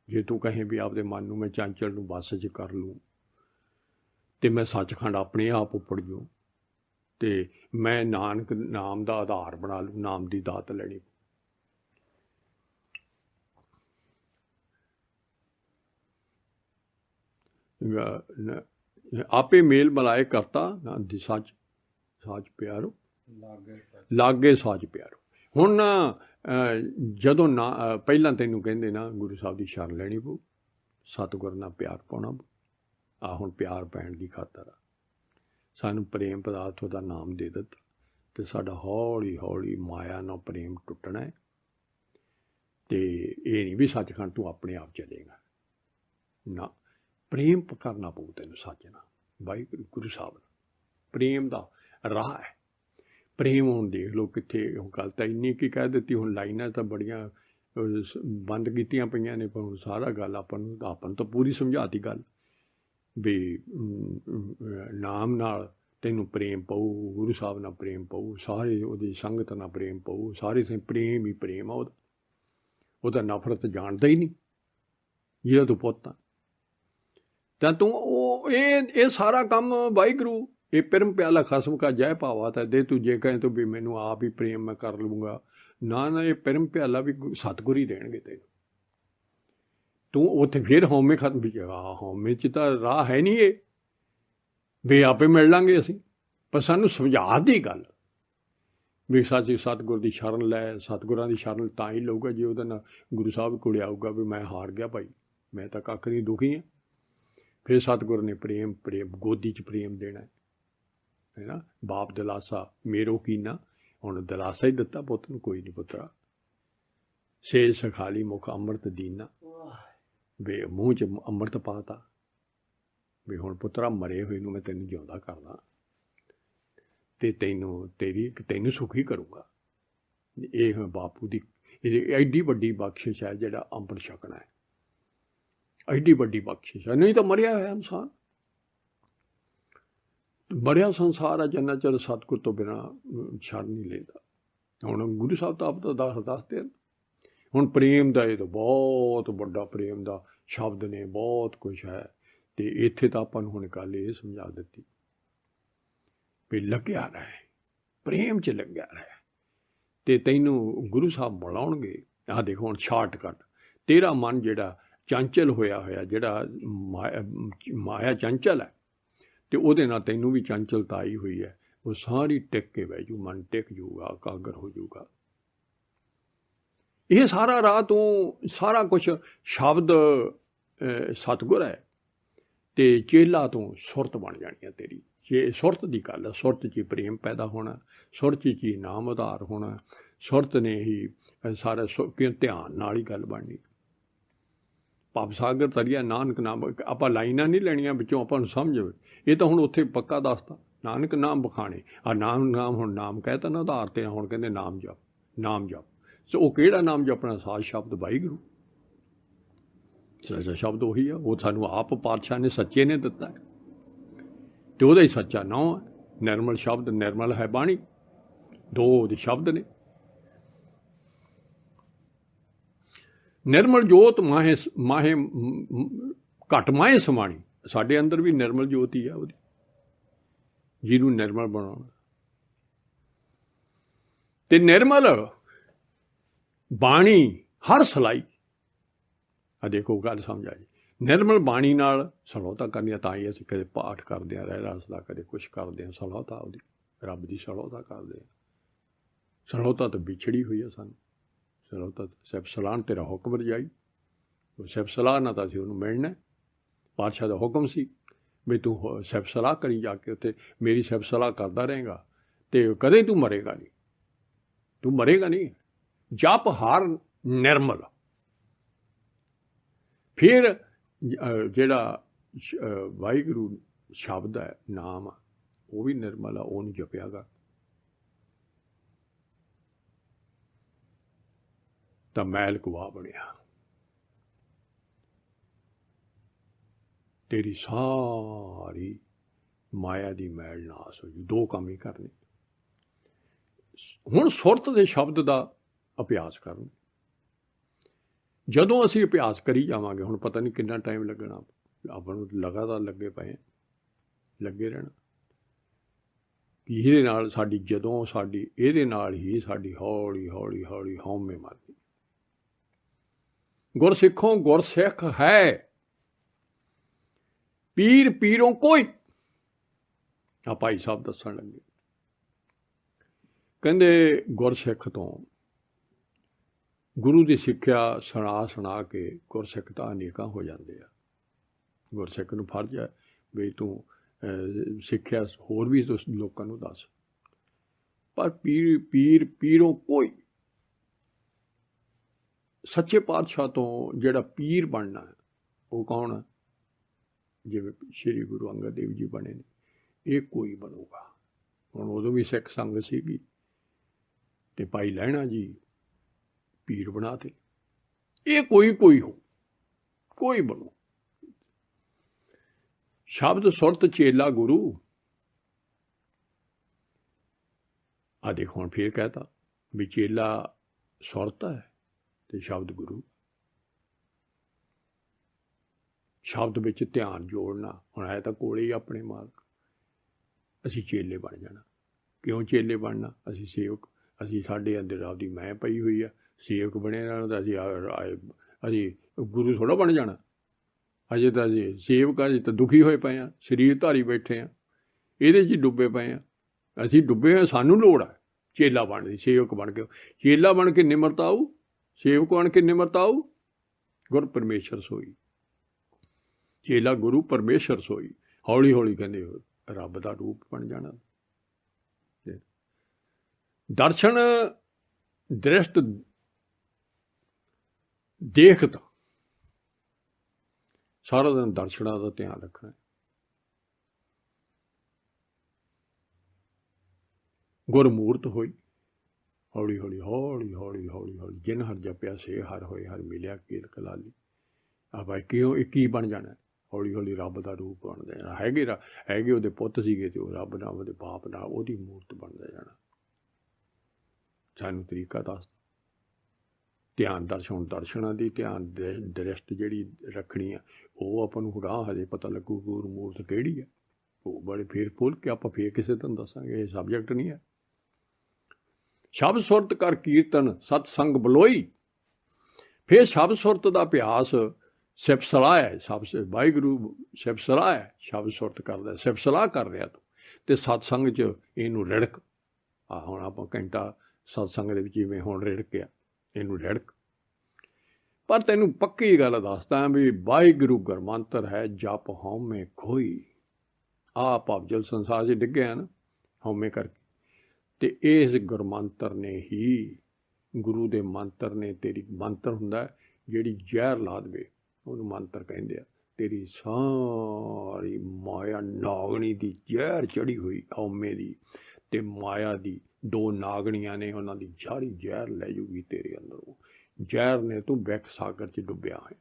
ਜੇ ਤੂੰ ਕਹੇ ਵੀ ਆਪਦੇ ਮਨ ਨੂੰ ਮੈਂ ਚੰਚਲ ਨੂੰ ਬੱਸ 'ਚ ਕਰ ਲੂੰ ਤੇ ਮੈਂ ਸੱਚਖੰਡ ਆਪਣੇ ਆਪ ਉੱਪੜ ਜੂ ਤੇ ਮੈਂ ਨਾਨਕ ਨਾਮ ਦਾ ਆਧਾਰ ਬਣਾ ਲੂੰ, ਨਾਮ ਦੀ ਦਾਤ ਲੈਣੀ। ਆਪੇ ਮੇਲ ਮਲਾਏ ਕਰਤਾ ਦੀ ਸੱਚ ਪਿਆਰੋ ਲਾਗੇ ਸੱਚ ਪਿਆਰੋ। ਹੁਣ ਜਦੋਂ ਨਾ ਪਹਿਲਾਂ ਤੈਨੂੰ ਕਹਿੰਦੇ ਨਾ ਗੁਰੂ ਸਾਹਿਬ ਦੀ ਸ਼ਰਨ ਲੈਣੀ ਪਊ, ਸਤਿਗੁਰ ਨਾਲ ਪਿਆਰ ਪਾਉਣਾ ਪਊ। ਆ ਹੁਣ ਪਿਆਰ ਪੈਣ ਦੀ ਖਾਤਰ ਆ ਸਾਨੂੰ ਪ੍ਰੇਮ ਪਦਾਰਥ ਉਹਦਾ ਨਾਮ ਦੇ ਦਿੱਤਾ, ਤੇ ਸਾਡਾ ਹੌਲੀ ਹੌਲੀ ਮਾਇਆ ਨਾਲ ਪ੍ਰੇਮ ਟੁੱਟਣਾ ਹੈ। ਤੇ ਇਹ ਨਹੀਂ ਵੀ ਸੱਚਖੰਡ ਤੂੰ ਆਪਣੇ ਆਪ ਚਲੇਗਾ ਨਾ, ਪ੍ਰੇਮ ਕਰਨਾ ਪਊ ਤੈਨੂੰ ਸੱਚ ਨਾਲ, ਵਾਹਿਗੁਰੂ ਗੁਰੂ ਸਾਹਿਬ ਨਾਲ। ਪ੍ਰੇਮ ਦਾ ਰਾਹ ਹੈ ਪ੍ਰੇਮ। ਹੁਣ ਦੇਖ ਲਓ ਕਿੱਥੇ ਗੱਲ ਤਾਂ ਇੰਨੀ ਕੀ ਕਹਿ ਦਿੱਤੀ, ਹੁਣ ਲਾਈਨਾਂ ਤਾਂ ਬੜੀਆਂ ਬੰਦ ਕੀਤੀਆਂ ਪਈਆਂ ਨੇ, ਪਰ ਹੁਣ ਸਾਰਾ ਗੱਲ ਆਪਾਂ ਨੂੰ ਤਾਂ ਪੂਰੀ ਸਮਝਾਤੀ ਗੱਲ ਵੀ ਨਾਮ ਨਾਲ ਤੈਨੂੰ ਪ੍ਰੇਮ ਪਊ, ਗੁਰੂ ਸਾਹਿਬ ਨਾਲ ਪ੍ਰੇਮ ਪਊ, ਸਾਰੇ ਉਹਦੀ ਸੰਗਤ ਨਾਲ ਪ੍ਰੇਮ ਪਊ, ਸਾਰੇ ਪ੍ਰੇਮ ਹੀ ਪ੍ਰੇਮ ਆ ਉਹਦਾ ਨਫ਼ਰਤ ਜਾਣਦਾ ਹੀ ਨਹੀਂ ਜਿਹਦਾ ਤੂੰ ਪੁੱਤ ਆ। ਤਾਂ ਤੂੰ ਉਹ ਇਹ ਸਾਰਾ ਕੰਮ ਵਾਹਿਗੁਰੂ ਇਹ ਪਿਰਮ ਪਿਆਲਾ ਖਸਮ ਕਾ ਜੈ ਭਾਵਾ ਤਾਂ ਦੇ, ਤੂੰ ਜੇ ਕਹੇ ਤੂੰ ਵੀ ਮੈਨੂੰ ਆਪ ਹੀ ਪ੍ਰੇਮ ਮੈਂ ਕਰ ਲੂੰਗਾ, ਨਾ ਇਹ ਪਿਰਮ ਪਿਆਲਾ ਵੀ ਸਤਿਗੁਰ ਹੀ ਦੇਣਗੇ ਤੈਨੂੰ। ਤੂੰ ਉੱਥੇ ਫਿਰ ਹਉਮੈ ਖਤਮ ਵੀ ਹਉਮੈ 'ਚ ਤਾਂ ਰਾਹ ਹੈ ਨਹੀਂ ਇਹ ਵੀ ਆਪੇ ਮਿਲ ਲਾਂਗੇ ਅਸੀਂ, ਪਰ ਸਾਨੂੰ ਸਮਝਾ ਦੀ ਗੱਲ ਵੀ ਸਤਿਗੁਰ ਦੀ ਸ਼ਰਨ ਲੈ। ਸਤਿਗੁਰਾਂ ਦੀ ਸ਼ਰਨ ਤਾਂ ਹੀ ਲਊਗਾ ਜੇ ਉਹਦੇ ਨਾਲ ਗੁਰੂ ਸਾਹਿਬ ਕੋਲ ਆਊਗਾ ਵੀ ਮੈਂ ਹਾਰ ਗਿਆ ਭਾਈ, ਮੈਂ ਤਾਂ ਕੱਖ ਨਹੀਂ, ਦੁਖੀ ਹਾਂ। ਫਿਰ ਸਤਿਗੁਰ ਨੇ ਪ੍ਰੇਮ ਗੋਦੀ 'ਚ ਪ੍ਰੇਮ ਦੇਣਾ ਹੈ ਨਾ। ਬਾਪ ਦਿਲਾਸਾ ਮੇਰੋ ਕੀਨਾ, ਹੁਣ ਦਿਲਾਸਾ ਹੀ ਦਿੱਤਾ ਪੁੱਤ ਨੂੰ, ਕੋਈ ਨਹੀਂ ਪੁੱਤਰਾ ਸੇ ਸਖਾਲੀ ਮੁਖ ਅੰਮ੍ਰਿਤ ਦੀਨਾ, ਵੇ ਮੂੰਹ 'ਚ ਅੰਮ੍ਰਿਤ ਪਾਤਾ ਵੀ ਹੁਣ ਪੁੱਤਰਾ ਮਰੇ ਹੋਏ ਨੂੰ ਮੈਂ ਤੈਨੂੰ ਜਿਉਂਦਾ ਕਰਦਾ ਤੇ ਤੈਨੂੰ ਸੁਖੀ ਕਰੂੰਗਾ। ਇਹ ਬਾਪੂ ਦੀ ਐਡੀ ਵੱਡੀ ਬਖਸ਼ਿਸ਼ ਹੈ ਜਿਹੜਾ ਅੰਮ੍ਰਿਤ ਛਕਣਾ ਹੈ, ਐਡੀ ਵੱਡੀ ਬਖਸ਼ਿਸ਼ ਹੈ। ਨਹੀਂ ਤਾਂ ਮਰਿਆ ਹੋਇਆ ਇਨਸਾਨ, ਮਰਿਆ ਸੰਸਾਰ ਆ ਜਿੰਨਾ ਚਿਰ ਸਤਿਗੁਰ ਤੋਂ ਬਿਨਾਂ ਸ਼ਰਨ ਨਹੀਂ ਲੈਂਦਾ। ਹੁਣ ਗੁਰੂ ਸਾਹਿਬ ਤਾਂ ਆਪ ਤਾਂ ਦੱਸਦੇ ਹਨ। ਹੁਣ ਪ੍ਰੇਮ ਦਾ ਇਹ ਤਾਂ ਬਹੁਤ ਵੱਡਾ ਪ੍ਰੇਮ ਦਾ ਸ਼ਬਦ ਨੇ, ਬਹੁਤ ਕੁਛ ਹੈ। ਤੇ ਇੱਥੇ ਤਾਂ ਆਪਾਂ ਨੂੰ ਹੁਣ ਗੱਲ ਇਹ ਸਮਝਾ ਦਿੱਤੀ ਵੀ ਲੱਗਿਆ ਰਹੇ, ਪ੍ਰੇਮ 'ਚ ਲੱਗਿਆ ਰਹੇ ਤੇ ਤੈਨੂੰ ਗੁਰੂ ਸਾਹਿਬ ਬੁਲਾਉਣਗੇ। ਆਹ ਦੇਖੋ ਹੁਣ ਸ਼ਾਰਟਕੱਟ, ਤੇਰਾ ਮਨ ਜਿਹੜਾ ਚੰਚਲ ਹੋਇਆ ਜਿਹੜਾ ਮਾਇਆ ਚੰਚਲ ਹੈ ਤੇ ਉਹਦੇ ਨਾਲ ਤੈਨੂੰ ਵੀ ਚੰਚਲਤਾ ਆਈ ਹੋਈ ਹੈ, ਉਹ ਸਾਰੀ ਟਿਕ ਕੇ ਬਹਿ ਜੂ, ਮਨ ਟਿਕ ਜੂਗਾ, ਇਕਾਗਰ ਹੋ ਜੂਗਾ। ਇਹ ਸਾਰਾ ਰਾਹ ਤੋਂ ਸਾਰਾ ਕੁਛ ਸ਼ਬਦ ਸਤਿਗੁਰ ਹੈ ਤੇ ਚੇਲਾ ਤੋਂ ਸੁਰਤ ਬਣ ਜਾਣੀ ਹੈ ਤੇਰੀ। ਜੇ ਸੁਰਤ ਦੀ ਗੱਲ ਹੈ, ਸੁਰਤ 'ਚ ਪ੍ਰੇਮ ਪੈਦਾ ਹੋਣਾ, ਸੁਰਤ 'ਚ ਹੀ ਨਾਮ ਆਧਾਰ ਹੋਣਾ, ਸੁਰਤ ਨੇ ਹੀ ਸਾਰਾ ਧਿਆਨ ਨਾਲ ਹੀ ਗੱਲ ਬਣਨੀ। ਭਵ ਸਾਗਰ ਤਰੀਆ ਨਾਨਕ ਨਾਮ, ਆਪਾਂ ਲਾਈਨਾਂ ਨਹੀਂ ਲੈਣੀਆਂ ਵਿੱਚੋਂ, ਆਪਾਂ ਨੂੰ ਸਮਝ ਇਹ ਤਾਂ ਹੁਣ ਉੱਥੇ ਪੱਕਾ ਦੱਸਤਾ ਨਾਨਕ ਨਾਮ ਬਖਾਣੇ। ਆ ਨਾਮ ਹੁਣ ਨਾਮ ਕਹਿ ਤਾ ਨਾ ਆਧਾਰ ਤੇ, ਹੁਣ ਕਹਿੰਦੇ ਨਾਮ ਜਪ। ਸੋ ਉਹ ਕਿਹੜਾ ਨਾਮ ਜਪਣਾ? ਸਾਜ ਸ਼ਬਦ ਵਾਹਿਗੁਰੂ, ਸੱਚਾ ਸ਼ਬਦ ਉਹੀ ਆ, ਉਹ ਸਾਨੂੰ ਆਪ ਪਾਤਸ਼ਾਹ ਨੇ ਸੱਚੇ ਨੇ ਦਿੱਤਾ ਹੈ ਤੇ ਉਹਦਾ ਹੀ ਸੱਚਾ ਨਾਮ ਹੈ। ਨਿਰਮਲ ਸ਼ਬਦ, ਨਿਰਮਲ ਹੈ ਬਾਣੀ, ਦੋ ਉਹਦੇ ਸ਼ਬਦ ਨੇ। ਨਿਰਮਲ ਜੋਤ ਮਾਹੇ ਘਟ ਮਾਹੇ ਸਮਾਣੀ, ਸਾਡੇ ਅੰਦਰ ਵੀ ਨਿਰਮਲ ਜੋਤ ਹੀ ਆ ਉਹਦੀ, ਜਿਹਨੂੰ ਨਿਰਮਲ ਬਣਾਉਣਾ। ਤੇ ਨਿਰਮਲ ਬਾਣੀ ਹਰ ਸਲਾਈ, ਆ ਦੇਖੋ ਗੱਲ ਸਮਝ ਆ ਜੀ, ਨਿਰਮਲ ਬਾਣੀ ਨਾਲ ਸਲੋਤਾ ਕਰਨੀ। ਤਾਂ ਹੀ ਅਸੀਂ ਕਦੇ ਪਾਠ ਕਰਦੇ ਹਾਂ, ਰਹਿ ਰਸ ਦਾ, ਕਦੇ ਕੁਛ ਕਰਦੇ ਹਾਂ, ਸਲੋਤਾ ਉਹਦੀ ਰੱਬ ਦੀ ਸਲੋਤਾ ਕਰਦੇ ਹਾਂ। ਸਲੋਤਾ ਤਾਂ ਵਿਛੜੀ ਹੋਈ ਹੈ ਸਾਨੂੰ। ਸਲੋਤਾ ਸਿਫਤ ਸਲਾਹ ਤੇਰਾ ਹੁਕਮ ਰਜਾਈ, ਉਹ ਸਿਫਤ ਸਲਾਹ ਨਾਲ ਤਾਂ ਅਸੀਂ ਉਹਨੂੰ ਮਿਲਣਾ। ਪਾਤਸ਼ਾਹ ਦਾ ਹੁਕਮ ਸੀ ਵੀ ਤੂੰ ਸਿਫਤ ਸਲਾਹ ਕਰੀ ਜਾ ਕੇ ਉੱਥੇ, ਮੇਰੀ ਸਿਫਤ ਸਲਾਹ ਕਰਦਾ ਰਹੇਗਾ ਅਤੇ ਕਦੇ ਤੂੰ ਮਰੇਗਾ ਨਹੀਂ, ਤੂੰ ਮਰੇਗਾ ਨਹੀਂ। ਜਪ ਹਰ ਨਿਰਮਲ। ਫਿਰ ਜਿਹੜਾ ਵਾਹਿਗੁਰੂ ਸ਼ਬਦ ਹੈ, ਨਾਮ ਆ, ਉਹ ਵੀ ਨਿਰਮਲ ਆ, ਉਹਨੂੰ ਜਪਿਆ ਕਰ। ਤਾਂ ਮੈਲ ਕੁਆ ਬਣਿਆ। ਤੇਰੀ ਸਾਰੀ ਮਾਇਆ ਦੀ ਮੈਲ ਨਾਸ ਹੋ ਜੂ। ਦੋ ਕੰਮ ਹੀ ਕਰਨੇ। ਹੁਣ ਸੁਰਤ ਦੇ ਸ਼ਬਦ ਦਾ ਅਭਿਆਸ ਕਰਨ। ਜਦੋਂ ਅਸੀਂ ਅਭਿਆਸ ਕਰੀ ਜਾਵਾਂਗੇ, ਹੁਣ ਪਤਾ ਨਹੀਂ ਕਿੰਨਾ ਟਾਈਮ ਲੱਗਣਾ, ਆਪਾਂ ਨੂੰ ਲਗਾਤਾਰ ਲੱਗੇ ਪਏ, ਲੱਗੇ ਰਹਿਣਾ। ਇਹਦੇ ਨਾਲ ਸਾਡੀ ਜਦੋਂ ਸਾਡੀ ਇਹਦੇ ਨਾਲ ਹੀ ਸਾਡੀ ਹੌਲੀ ਹੌਲੀ ਹੌਲੀ ਹਉਮੈ ਮਰਦੀ। ਗੁਰਸਿੱਖੋਂ ਗੁਰਸਿੱਖ ਹੈ, ਪੀਰ ਪੀਰੋਂ ਕੋਈ। ਆ ਭਾਈ ਸਾਹਿਬ ਦੱਸਣ ਲੱਗੇ, ਕਹਿੰਦੇ ਗੁਰਸਿੱਖ ਤੋਂ ਗੁਰੂ ਦੀ ਸਿੱਖਿਆ ਸੁਣਾ ਸੁਣਾ ਕੇ ਗੁਰਸਿੱਖ ਤਾਂ ਅਨੇਕਾਂ ਹੋ ਜਾਂਦੇ ਆ। ਗੁਰਸਿੱਖ ਨੂੰ ਫਰਜ਼ ਹੈ ਵੀ ਤੂੰ ਸਿੱਖਿਆ ਹੋਰ ਵੀ ਲੋਕਾਂ ਨੂੰ ਦੱਸ। ਪਰ ਪੀਰ ਪੀਰੋਂ ਕੋਈ। ਸੱਚੇ ਪਾਤਸ਼ਾਹ ਤੋਂ ਜਿਹੜਾ ਪੀਰ ਬਣਨਾ ਹੈ, ਉਹ ਕੌਣ ਹੈ? ਜਿਵੇਂ ਸ਼੍ਰੀ ਗੁਰੂ ਅੰਗਦ ਦੇਵ ਜੀ ਬਣੇ ਨੇ, ਇਹ ਕੋਈ ਬਣੂਗਾ। ਹੁਣ ਉਦੋਂ ਵੀ ਸਿੱਖ ਸੰਗ ਸੀਗੀ, ਅਤੇ ਭਾਈ ਲਹਿਣਾ ਜੀ ਪੀਰ ਬਣਾ ਤੇ। ਇਹ ਕੋਈ ਹੋ, ਕੋਈ ਬਣੋ। ਸ਼ਬਦ ਸੁਰਤ ਚੇਲਾ ਗੁਰੂ। ਆ ਦੇਖ ਹੁਣ ਫੇਰ ਕਹਿਤਾ ਵੀ ਚੇਲਾ ਸੁਰਤ ਹੈ ਤੇ ਸ਼ਬਦ ਗੁਰੂ। ਸ਼ਬਦ ਵਿੱਚ ਧਿਆਨ ਜੋੜਨਾ। ਹੁਣ ਹੈ ਤਾਂ ਕੋਲੇ ਹੀ ਆਪਣੇ ਮਾਲਕ। ਅਸੀਂ ਚੇਲੇ ਬਣ ਜਾਣਾ। ਕਿਉਂ ਚੇਲੇ ਬਣਨਾ? ਅਸੀਂ ਸੇਵਕ। ਅਸੀਂ ਸਾਡੇ ਅੰਦਰ ਆਪਦੀ ਮੈਂ ਪਈ ਹੋਈ ਆ, ਸੇਵਕ ਬਣੇ ਰਹਿਣਾ। ਤਾਂ ਅਸੀਂ ਗੁਰੂ ਥੋੜ੍ਹਾ ਬਣ ਜਾਣਾ। ਅਜੇ ਤਾਂ ਅਸੀਂ ਸੇਵਕ, ਅਜੇ ਤਾਂ ਦੁਖੀ ਹੋਏ ਪਏ ਹਾਂ, ਸਰੀਰ ਧਾਰੀ ਬੈਠੇ ਹਾਂ, ਇਹਦੇ 'ਚ ਡੁੱਬੇ ਪਏ ਹਾਂ। ਅਸੀਂ ਡੁੱਬੇ ਹਾਂ, ਸਾਨੂੰ ਲੋੜ ਹੈ ਚੇਲਾ ਬਣਨ ਦੀ। ਸੇਵਕ ਬਣ ਕੇ, ਚੇਲਾ ਬਣ ਕੇ ਨਿਮਰਤਾ ਆਊ, ਸੇਵਕ ਬਣ ਕੇ ਨਿਮਰਤਾ ਆਊ। ਗੁਰ ਪਰਮੇਸ਼ਰ ਸੋਈ। ਚੇਲਾ ਗੁਰੂ ਪਰਮੇਸ਼ਰ ਸੋਈ। ਹੌਲੀ ਹੌਲੀ ਕਹਿੰਦੇ ਰੱਬ ਦਾ ਰੂਪ ਬਣ ਜਾਣਾ। ਦਰਸ਼ਨ ਦ੍ਰਿਸ਼ਟ ਦੇਖਦਾ, ਸਾਰਾ ਦਿਨ ਦਰਸ਼ਨਾਂ ਦਾ ਧਿਆਨ ਰੱਖਣਾ। ਗੁਰਮੂਰਤ ਹੋਈ। ਹੌਲੀ ਹੌਲੀ ਹੌਲੀ ਹੌਲੀ ਹੌਲੀ ਹੌਲੀ ਜਿਨ ਹਰ ਜਪਿਆ ਸੇ ਹਰ ਹੋਏ, ਹਰ ਮਿਲਿਆ ਕੀਲ ਕਲਾਲੀ। ਆ ਭਾਈ ਕਿਉਂ ਇਹ ਕੀ ਬਣ ਜਾਣਾ? ਹੌਲੀ ਹੌਲੀ ਰੱਬ ਦਾ ਰੂਪ ਬਣਦਾ ਜਾਣਾ। ਹੈਗੇ ਉਹਦੇ ਪੁੱਤ ਸੀਗੇ, ਅਤੇ ਉਹ ਰੱਬ ਨਾਲ, ਉਹਦੇ ਬਾਪ ਨਾਲ, ਉਹਦੀ ਮੂਰਤ ਬਣਦਾ ਜਾਣਾ। ਸਾਨੂੰ ਤਰੀਕਾ ਦੱਸ। ਧਿਆਨ ਦਰਸ਼ਨਾਂ ਦੀ ਧਿਆਨ ਦ੍ਰਿਸ਼ਟ ਜਿਹੜੀ ਰੱਖਣੀ ਆ, ਉਹ ਆਪਾਂ ਨੂੰ ਰਾਹ ਹਜੇ ਪਤਾ ਲੱਗੂ ਗੁਰਮੂਰਤ ਕਿਹੜੀ ਹੈ। ਉਹ ਬੜੇ ਫੇਰ ਖੋਲ੍ਹ ਕੇ ਆਪਾਂ ਫੇਰ ਕਿਸੇ ਦਿਨ ਦੱਸਾਂਗੇ। ਇਹ ਸਬਜੈਕਟ ਨਹੀਂ ਹੈ। ਸ਼ਬਦ ਸੁਰਤ ਕਰ ਕੀਰਤਨ ਸਤ ਸੰਗ ਬਲੋਈ। ਫਿਰ ਸ਼ਬਦ ਸੁਰਤ ਦਾ ਅਭਿਆਸ ਸਿਫਤ ਸਲਾਹ ਹੈ। ਵਾਹਿਗੁਰੂ ਸਿਫਤ ਸਲਾਹ ਹੈ। ਸ਼ਬਦ ਸੁਰਤ ਕਰਦਾ, ਸਿਫਤ ਸਲਾਹ ਕਰ ਰਿਹਾ ਤੂੰ, ਅਤੇ ਸਤਸੰਗ 'ਚ ਇਹਨੂੰ ਰਿੜਕ। ਹੁਣ ਆਪਾਂ ਘੰਟਾ ਸਤਸੰਗ ਦੇ ਵਿੱਚ ਜਿਵੇਂ ਹੁਣ ਰਿੜਕਿਆ, ਇਹਨੂੰ ਰਿੜਕ। ਪਰ ਤੈਨੂੰ ਪੱਕੀ ਗੱਲ ਦੱਸਦਾ ਵੀ ਵਾਹਿਗੁਰੂ ਗੁਰਮੰਤਰ ਹੈ, ਜਪ ਹਉਮੈ ਖੋਈ। ਆਹ ਭਵਜਲ ਸੰਸਾਰ 'ਚ ਡਿੱਗਿਆ ਨਾ ਹਉਮੈ ਕਰਕੇ, ਅਤੇ ਇਸ ਗੁਰਮੰਤਰ ਨੇ ਹੀ, ਗੁਰੂ ਦੇ ਮੰਤਰ ਨੇ, ਤੇਰੀ ਮੰਤਰ ਹੁੰਦਾ ਜਿਹੜੀ ਜ਼ਹਿਰ ਲਾ ਦੇਵੇ, ਉਹਨੂੰ ਮੰਤਰ ਕਹਿੰਦੇ ਆ। ਤੇਰੀ ਸਾਰੀ ਮਾਇਆ ਨਾਗਣੀ ਦੀ ਜ਼ਹਿਰ ਚੜ੍ਹੀ ਹੋਈ, ਹਉਮੈ ਦੀ ਅਤੇ ਮਾਇਆ ਦੀ। ਦੋ ਨਾਗਣੀਆਂ ਨੇ, ਉਹਨਾਂ ਦੀ ਸਾਰੀ ਜ਼ਹਿਰ ਲੈ ਜੂਗੀ ਤੇਰੇ ਅੰਦਰੋਂ। ਜ਼ਹਿਰ ਨੇ ਤੂੰ ਵਿਖ ਸਾਗਰ 'ਚ ਡੁੱਬਿਆ ਹੈ।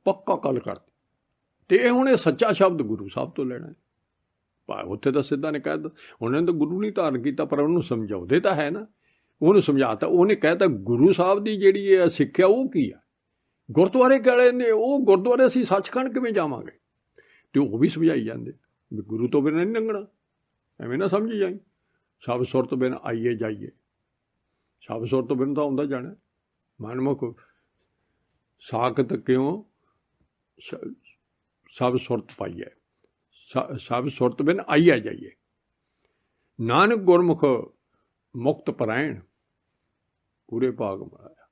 ਪੱਕਾ ਗੱਲ ਕਰਦੀ। ਅਤੇ ਇਹ ਹੁਣ ਇਹ ਸੱਚਾ ਸ਼ਬਦ ਗੁਰੂ ਸਾਹਿਬ ਤੋਂ ਲੈਣਾ। ਉੱਥੇ ਤਾਂ ਸਿੱਧਾ ਨੇ ਕਹਿ ਦਿੱਤਾ, ਉਹਨਾਂ ਨੇ ਤਾਂ ਗੁਰੂ ਨਹੀਂ ਧਾਰਨ ਕੀਤਾ, ਪਰ ਉਹਨੂੰ ਸਮਝਾਉਂਦੇ ਤਾਂ ਹੈ ਨਾ। ਉਹਨੂੰ ਸਮਝਾਤਾ। ਉਹਨੇ ਕਹਿਤਾ ਗੁਰੂ ਸਾਹਿਬ ਦੀ ਜਿਹੜੀ ਇਹ ਸਿੱਖਿਆ ਉਹ ਕੀ ਆ। ਗੁਰਦੁਆਰੇ ਗਲੇ ਨੇ, ਉਹ ਗੁਰਦੁਆਰੇ ਅਸੀਂ ਸੱਚਖੰਡ ਕਿਵੇਂ ਜਾਵਾਂਗੇ? ਅਤੇ ਉਹ ਵੀ ਸਮਝਾਈ ਜਾਂਦੇ ਵੀ ਗੁਰੂ ਤੋਂ ਬਿਨਾਂ ਨਹੀਂ ਲੰਘਣਾ। ਐਵੇਂ ਨਾ ਸਮਝੀ ਜਾਈ ਸ਼ਬਦ ਸੁਰ ਤੋਂ ਬਿਨਾਂ ਆਈਏ ਜਾਈਏ। ਸ਼ਬਦ ਸੁਰ ਤੋਂ ਬਿਨਾਂ ਤਾਂ ਆਉਂਦਾ ਜਾਣਾ। ਮਨਮੁਖ ਸਾਖਤ ਕਿਉਂ ਸਭ ਸੁਰਤ ਪਾਈਐ, ਸਭ ਸੁਰਤ ਬਿਨ ਆਈਐ ਜਾਈਏ। ਨਾਨਕ ਗੁਰਮੁਖ ਮੁਕਤ ਪਰਾਇਣ, ਪੂਰੇ ਭਾਗ ਮਾਇਆ।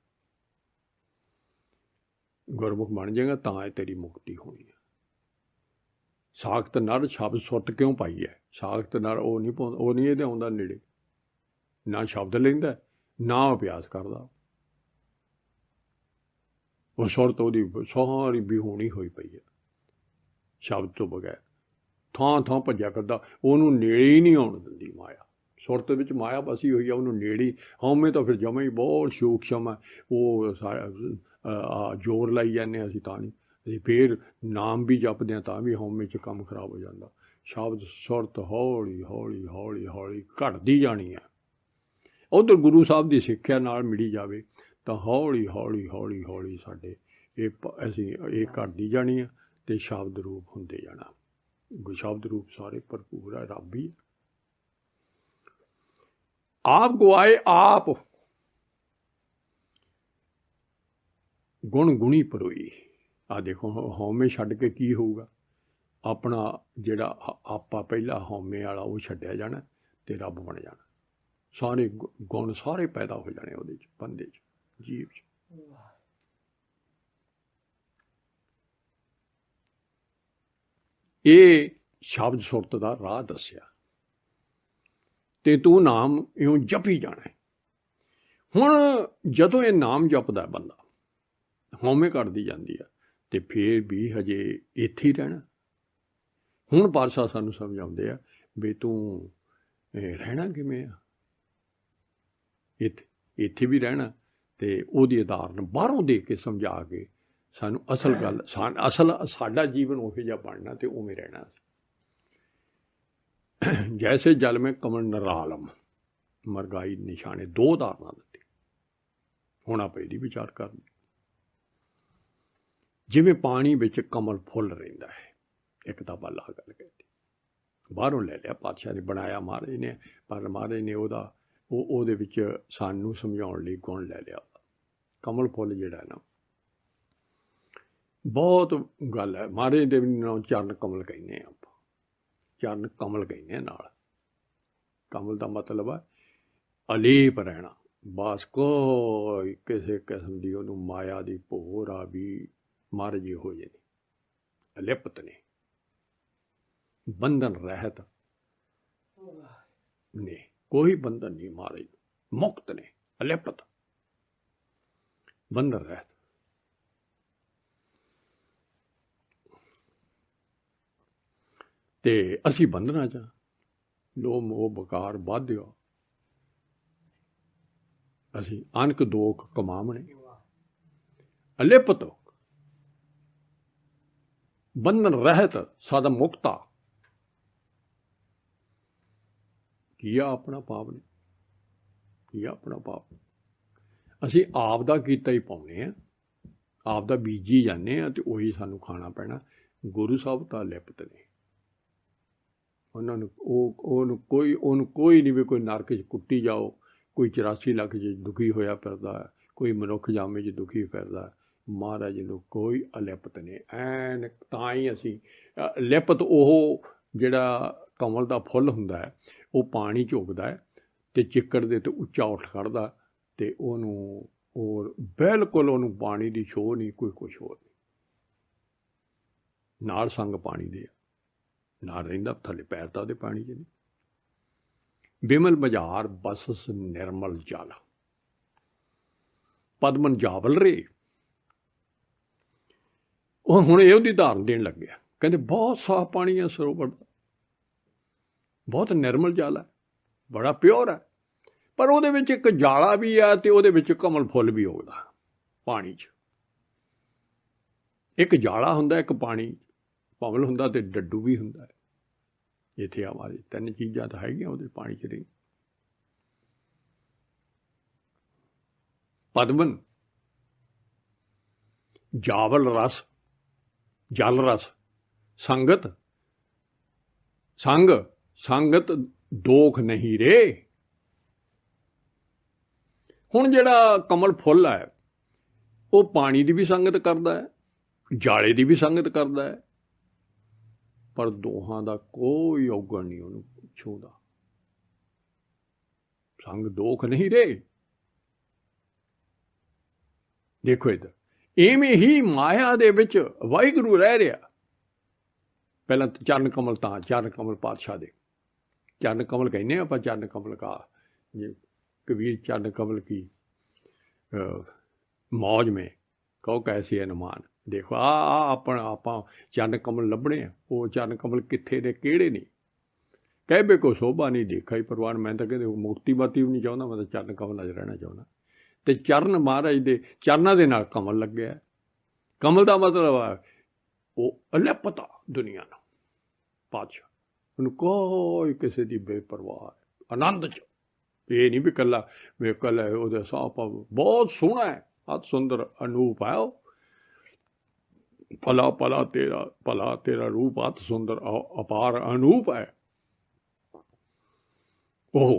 ਗੁਰਮੁਖ ਬਣ ਜਾਏਗਾ ਤਾਂ ਇਹ ਤੇਰੀ ਮੁਕਤੀ ਹੋਣੀ ਹੈ। ਸਾਖਤ ਨਰ ਸ਼ਬਦ ਸੁਰਤ ਕਿਉਂ ਪਾਈ ਹੈ? ਸਾਖਤ ਨਰ ਉਹ ਨਹੀਂ ਪਾਉਂਦਾ, ਉਹ ਨਹੀਂ ਇਹਦੇ ਆਉਂਦਾ ਨੇੜੇ, ਨਾ ਸ਼ਬਦ ਲੈਂਦਾ ਨਾ ਅਭਿਆਸ ਕਰਦਾ। ਉਹ ਸੁਰਤ ਉਹਦੀ ਸਾਰੀ ਵਿਹੂਣੀ ਹੋਈ ਪਈ ਹੈ ਸ਼ਬਦ ਤੋਂ ਬਗੈਰ, ਥਾਂ ਥਾਂ ਭੱਜਿਆ ਕਰਦਾ, ਉਹਨੂੰ ਨੇੜੇ ਹੀ ਨਹੀਂ ਆਉਣ ਦਿੰਦੀ ਮਾਇਆ। ਸੁਰਤ ਵਿੱਚ ਮਾਇਆ ਬਸੀ ਹੋਈ ਆ, ਉਹਨੂੰ ਨੇੜੇ। ਹਉਮੈ ਤਾਂ ਫਿਰ ਜਮਾ ਹੀ ਬਹੁਤ ਸੂਖਸ਼ਮ ਹੈ, ਉਹ ਜ਼ੋਰ ਲਾਈ ਜਾਂਦੇ ਅਸੀਂ ਤਾਂ ਨਹੀਂ, ਅਸੀਂ ਫੇਰ ਨਾਮ ਵੀ ਜਪਦੇ ਹਾਂ ਤਾਂ ਵੀ ਹਉਮੈ 'ਚ ਕੰਮ ਖਰਾਬ ਹੋ ਜਾਂਦਾ। ਸ਼ਬਦ ਸੁਰਤ ਹੌਲੀ ਹੌਲੀ ਹੌਲੀ ਹੌਲੀ ਘਟਦੀ ਜਾਣੀ ਹੈ। ਉੱਧਰ ਗੁਰੂ ਸਾਹਿਬ ਦੀ ਸਿੱਖਿਆ ਨਾਲ ਮਿਲੀ ਜਾਵੇ ਤਾਂ ਹੌਲੀ ਹੌਲੀ ਹੌਲੀ ਹੌਲੀ ਸਾਡੇ ਅਸੀਂ ਇਹ ਘਟਦੀ ਜਾਣੀ ਹੈ ਅਤੇ ਸ਼ਬਦ ਰੂਪ ਹੁੰਦੇ ਜਾਣਾ। ਸ਼ਬਦ ਰੂਪ ਸਾਰੇ ਭਰਪੂਰ ਹੈ, ਰੱਬ ਹੀ। ਆਪ ਗਵਾਏ ਆਪ ਗੁਣ ਗੁਣੀ ਪਰੋਈ। ਆਹ ਦੇਖੋ ਹਉਮੈ ਛੱਡ ਕੇ ਕੀ ਹੋਊਗਾ, ਆਪਣਾ ਜਿਹੜਾ ਆਪਾ ਪਹਿਲਾ ਹਉਮੈ ਵਾਲਾ ਉਹ ਛੱਡਿਆ ਜਾਣਾ ਅਤੇ ਰੱਬ ਬਣ ਜਾਣਾ। ਸਾਰੇ ਗੁਣ ਸਾਰੇ ਪੈਦਾ ਹੋ ਜਾਣੇ ਉਹਦੇ 'ਚ, ਬੰਦੇ 'ਚ, ਜੀਵ 'ਚ। ਇਹ ਸ਼ਬਦ ਸੁਰਤ ਦਾ ਰਾਹ ਦੱਸਿਆ ਤੇ ਤੂੰ ਨਾਮ ਇਉਂ ਜਪੀ ਜਾਣਾ। ਹੁਣ ਜਦੋਂ ਇਹ ਨਾਮ ਜਪਦਾ ਬੰਦਾ, ਹਉਮੈ ਘਟਦੀ ਜਾਂਦੀ ਆ ਤੇ ਫੇਰ ਵੀ ਹਜੇ ਇੱਥੇ ਹੀ ਰਹਿਣਾ। ਹੁਣ ਪਾਤਸ਼ਾਹ ਸਾਨੂੰ ਸਮਝਾਉਂਦੇ ਆ ਵੀ ਤੂੰ ਰਹਿਣਾ ਕਿਵੇਂ ਆ, ਇੱਥੇ ਵੀ ਰਹਿਣਾ। ਤੇ ਉਹਦੀ ਉਦਾਹਰਨ ਬਾਹਰੋਂ ਦੇ ਕੇ ਸਮਝਾ ਕੇ ਸਾਨੂੰ ਅਸਲ ਗੱਲ, ਅਸਲ ਸਾਡਾ ਜੀਵਨ ਉਹੋ ਜਿਹਾ ਬਣਨਾ ਤੇ ਉਵੇਂ ਰਹਿਣਾ। ਜੈਸੇ ਜਲ ਮੈਂ ਕਮਲ ਨਰਾਲਮ ਮਰਗਾਈ ਨਿਸ਼ਾਨੇ, ਦੋ ਉਦਾਹਰਨਾਂ ਦਿੱਤੀ। ਹੁਣ ਆਪਾਂ ਇਹਦੀ ਵਿਚਾਰ ਕਰਨੀ। ਜਿਵੇਂ ਪਾਣੀ ਵਿੱਚ ਕਮਲ ਫੁੱਲ ਰਹਿੰਦਾ ਹੈ, ਇੱਕ ਤਾਂ ਬੱਲਾ ਗੱਲ ਕਹਿੰਦੀ, ਬਾਹਰੋਂ ਲੈ ਲਿਆ ਪਾਤਸ਼ਾਹ ਨੇ, ਬਣਾਇਆ ਮਹਾਰਾਜ ਨੇ, ਪਰ ਮਹਾਰਾਜ ਨੇ ਉਹਦੇ ਵਿੱਚ ਸਾਨੂੰ ਸਮਝਾਉਣ ਲਈ ਗੁਣ ਲੈ ਲਿਆ। ਕਮਲ ਫੁੱਲ ਜਿਹੜਾ ਨਾ ਬਹੁਤ ਗੱਲ ਹੈ। ਮਹਾਰਾਜ ਦੇ ਨਾਮ ਚਰਨ ਕਮਲ ਕਹਿੰਦੇ ਹਾਂ ਆਪਾਂ, ਚਰਨ ਕਮਲ ਕਹਿੰਦੇ ਹਾਂ ਨਾਲ। ਕਮਲ ਦਾ ਮਤਲਬ ਹੈ ਅਲੇਪ ਰਹਿਣਾ, ਬਸ ਕੋਈ ਕਿਸੇ ਕਿਸਮ ਦੀ ਉਹਨੂੰ ਮਾਇਆ ਦੀ ਭੋਰ ਆ ਵੀ ਮਹਾਰਾਜ ਜੀ ਹੋ ਜਾਏ, ਅਲਿਪਤ ਨੇ, ਬੰਧਨ ਰਹਿਤ ਨੇ, ਕੋਈ ਬੰਧਨ ਨਹੀਂ ਮਹਾਰਾਜ, ਮੁਕਤ ਨੇ, ਅਲਿਪਤ, ਬੰਧਨ ਰਹਿਤ। ਤੇ ਅਸੀਂ ਬੰਧਨਾਂ 'ਚ ਲੋਭ ਮੋਹ ਬਕਾਰ ਬਾਧਿਆ, ਅਸੀਂ ਅਨਕ ਦੋਖ ਕਮਾਵਣੇ, ਅਲਿਪਤ ਬੰਧਨ ਰਹਿਤ ਸਦਾ ਮੁਕਤਾ। ਕੀਆ ਆਪਣਾ ਪਾਪ ਨੇ, ਕੀਆ ਆਪਣਾ ਪਾਪ। ਅਸੀਂ ਆਪ ਦਾ ਕੀਤਾ ਹੀ ਪਾਉਂਦੇ ਹਾਂ, ਆਪ ਦਾ ਬੀਜੀ ਜਾਂਦੇ ਹਾਂ ਅਤੇ ਉਹੀ ਸਾਨੂੰ ਖਾਣਾ ਪੈਣਾ। ਗੁਰੂ ਸਾਹਿਬ ਤਾਂ ਲਿਪਤ ਨੇ, ਉਹਨਾਂ ਨੂੰ ਉਹਨੂੰ ਕੋਈ ਨਹੀਂ ਵੀ ਕੋਈ ਨਰਕ 'ਚ ਕੁੱਟੀ ਜਾਓ, ਕੋਈ 84 ਲੱਖ 'ਚ ਦੁਖੀ ਹੋਇਆ ਫਿਰਦਾ, ਕੋਈ ਮਨੁੱਖ ਜਾਮੇ 'ਚ ਦੁਖੀ ਫਿਰਦਾ, ਮਹਾਰਾਜ ਨੂੰ ਕੋਈ ਅਲਿਪਤ ਨੇ। ਐਨ ਤਾਂ ਹੀ ਅਸੀਂ ਲਿਪਤ, ਉਹ ਜਿਹੜਾ ਕਮਲ ਦਾ ਫੁੱਲ ਹੁੰਦਾ ਹੈ ਉਹ ਪਾਣੀ 'ਚ ਉੱਗਦਾ ਹੈ ਅਤੇ ਚਿੱਕੜ ਦੇ ਤੇ ਉੱਚਾ ਉੱਠ ਖੜ੍ਹਦਾ ਅਤੇ ਉਹਨੂੰ ਔਰ ਬਿਲਕੁਲ ਉਹਨੂੰ ਪਾਣੀ ਦੀ ਛੋਹ ਨਹੀਂ, ਕੋਈ ਕੁਛ ਹੋਰ ਨਹੀਂ, ਨਾਲ ਸੰਗ ਪਾਣੀ ਦੇ ਨਾਲ ਰਹਿੰਦਾ, ਥੱਲੇ ਪੈਰ ਤਾਂ ਉਹਦੇ ਪਾਣੀ 'ਚ ਨਹੀਂ। ਬਿਮਲ ਬਜ਼ਾਰ ਬਸਸ ਨਿਰਮਲ ਜਲ, ਪਦਮਨ ਜਾਵਲ ਰੇ। ਉਹ ਹੁਣ ਇਹ ਉਹਦੀ ਉਦਾਹਰਨ ਦੇਣ ਲੱਗਿਆ, ਕਹਿੰਦੇ ਬਹੁਤ ਸਾਫ਼ ਪਾਣੀ ਹੈ ਸਰੋਵਰ ਦਾ, ਬਹੁਤ ਨਿਰਮਲ ਜਲ ਹੈ, ਬੜਾ ਪਿਓਰ ਹੈ, ਪਰ ਉਹਦੇ ਵਿੱਚ ਇੱਕ ਜਾਲਾ ਵੀ ਹੈ ਅਤੇ ਉਹਦੇ ਵਿੱਚ ਕਮਲ ਫੁੱਲ ਵੀ ਉੱਗਦਾ ਪਾਣੀ 'ਚ। ਇੱਕ ਜਾਲਾ ਹੁੰਦਾ, ਇੱਕ ਪਾਣੀ ਕਮਲ ਹੁੰਦਾ ਅਤੇ ਡੱਡੂ ਵੀ ਹੁੰਦਾ ਹੈ। ਇੱਥੇ ਆਵਾਜ਼ ਤਿੰਨ ਚੀਜ਼ਾਂ ਤਾਂ ਹੈਗੀਆਂ ਉਹਦੇ ਪਾਣੀ 'ਚ ਰਹੀ। ਪਦਮਨ, ਜਾਵਲ ਰਸ, ਜਲ ਰਸ, ਸੰਗਤ, ਸੰਗਤ ਦੋਖ ਨਹੀਂ ਰੇ। ਹੁਣ ਜਿਹੜਾ ਕਮਲ ਫੁੱਲ ਹੈ वो पानी की भी संगत करता है, जाले की भी संगत करता है, पर दोहां का कोई औगण नहीं उन्होंने छूंदा। संग दोख नहीं रहे। देखो इधर इवें ही माया दे विच वाहिगुरू रह रहा। पहला तो चरण कमल, चरण कमल पातशाह दे चरण कमल कहने आप, चरण कमल का ये कबीर चरण कमल की मौज में कहो कैसे अनुमान। देखो अपन आप चरण कमल लभने, वो चरण कमल कित्थे ने केड़े नहीं। कहबे को शोभा नहीं देखा ही परवान, मैं तो कहते मुक्ति बाती भी नहीं चाहता, मैं तो चरण कमल अच रहना चाहता। तो चरण महाराज दे चरणों के नाल कमल लग्या। कमल का मतलब है वो अलिपता दुनिया ना, पातशाह उन्होंने कोई किसी की बेपरवाह है, आनंद च। ये नहीं भी कला वे कल है वो साफ बहुत सोहना है, अत सुंदर अनूप है। भला भला तेरा रूप अत सुंदर अपार अनूप है। ओह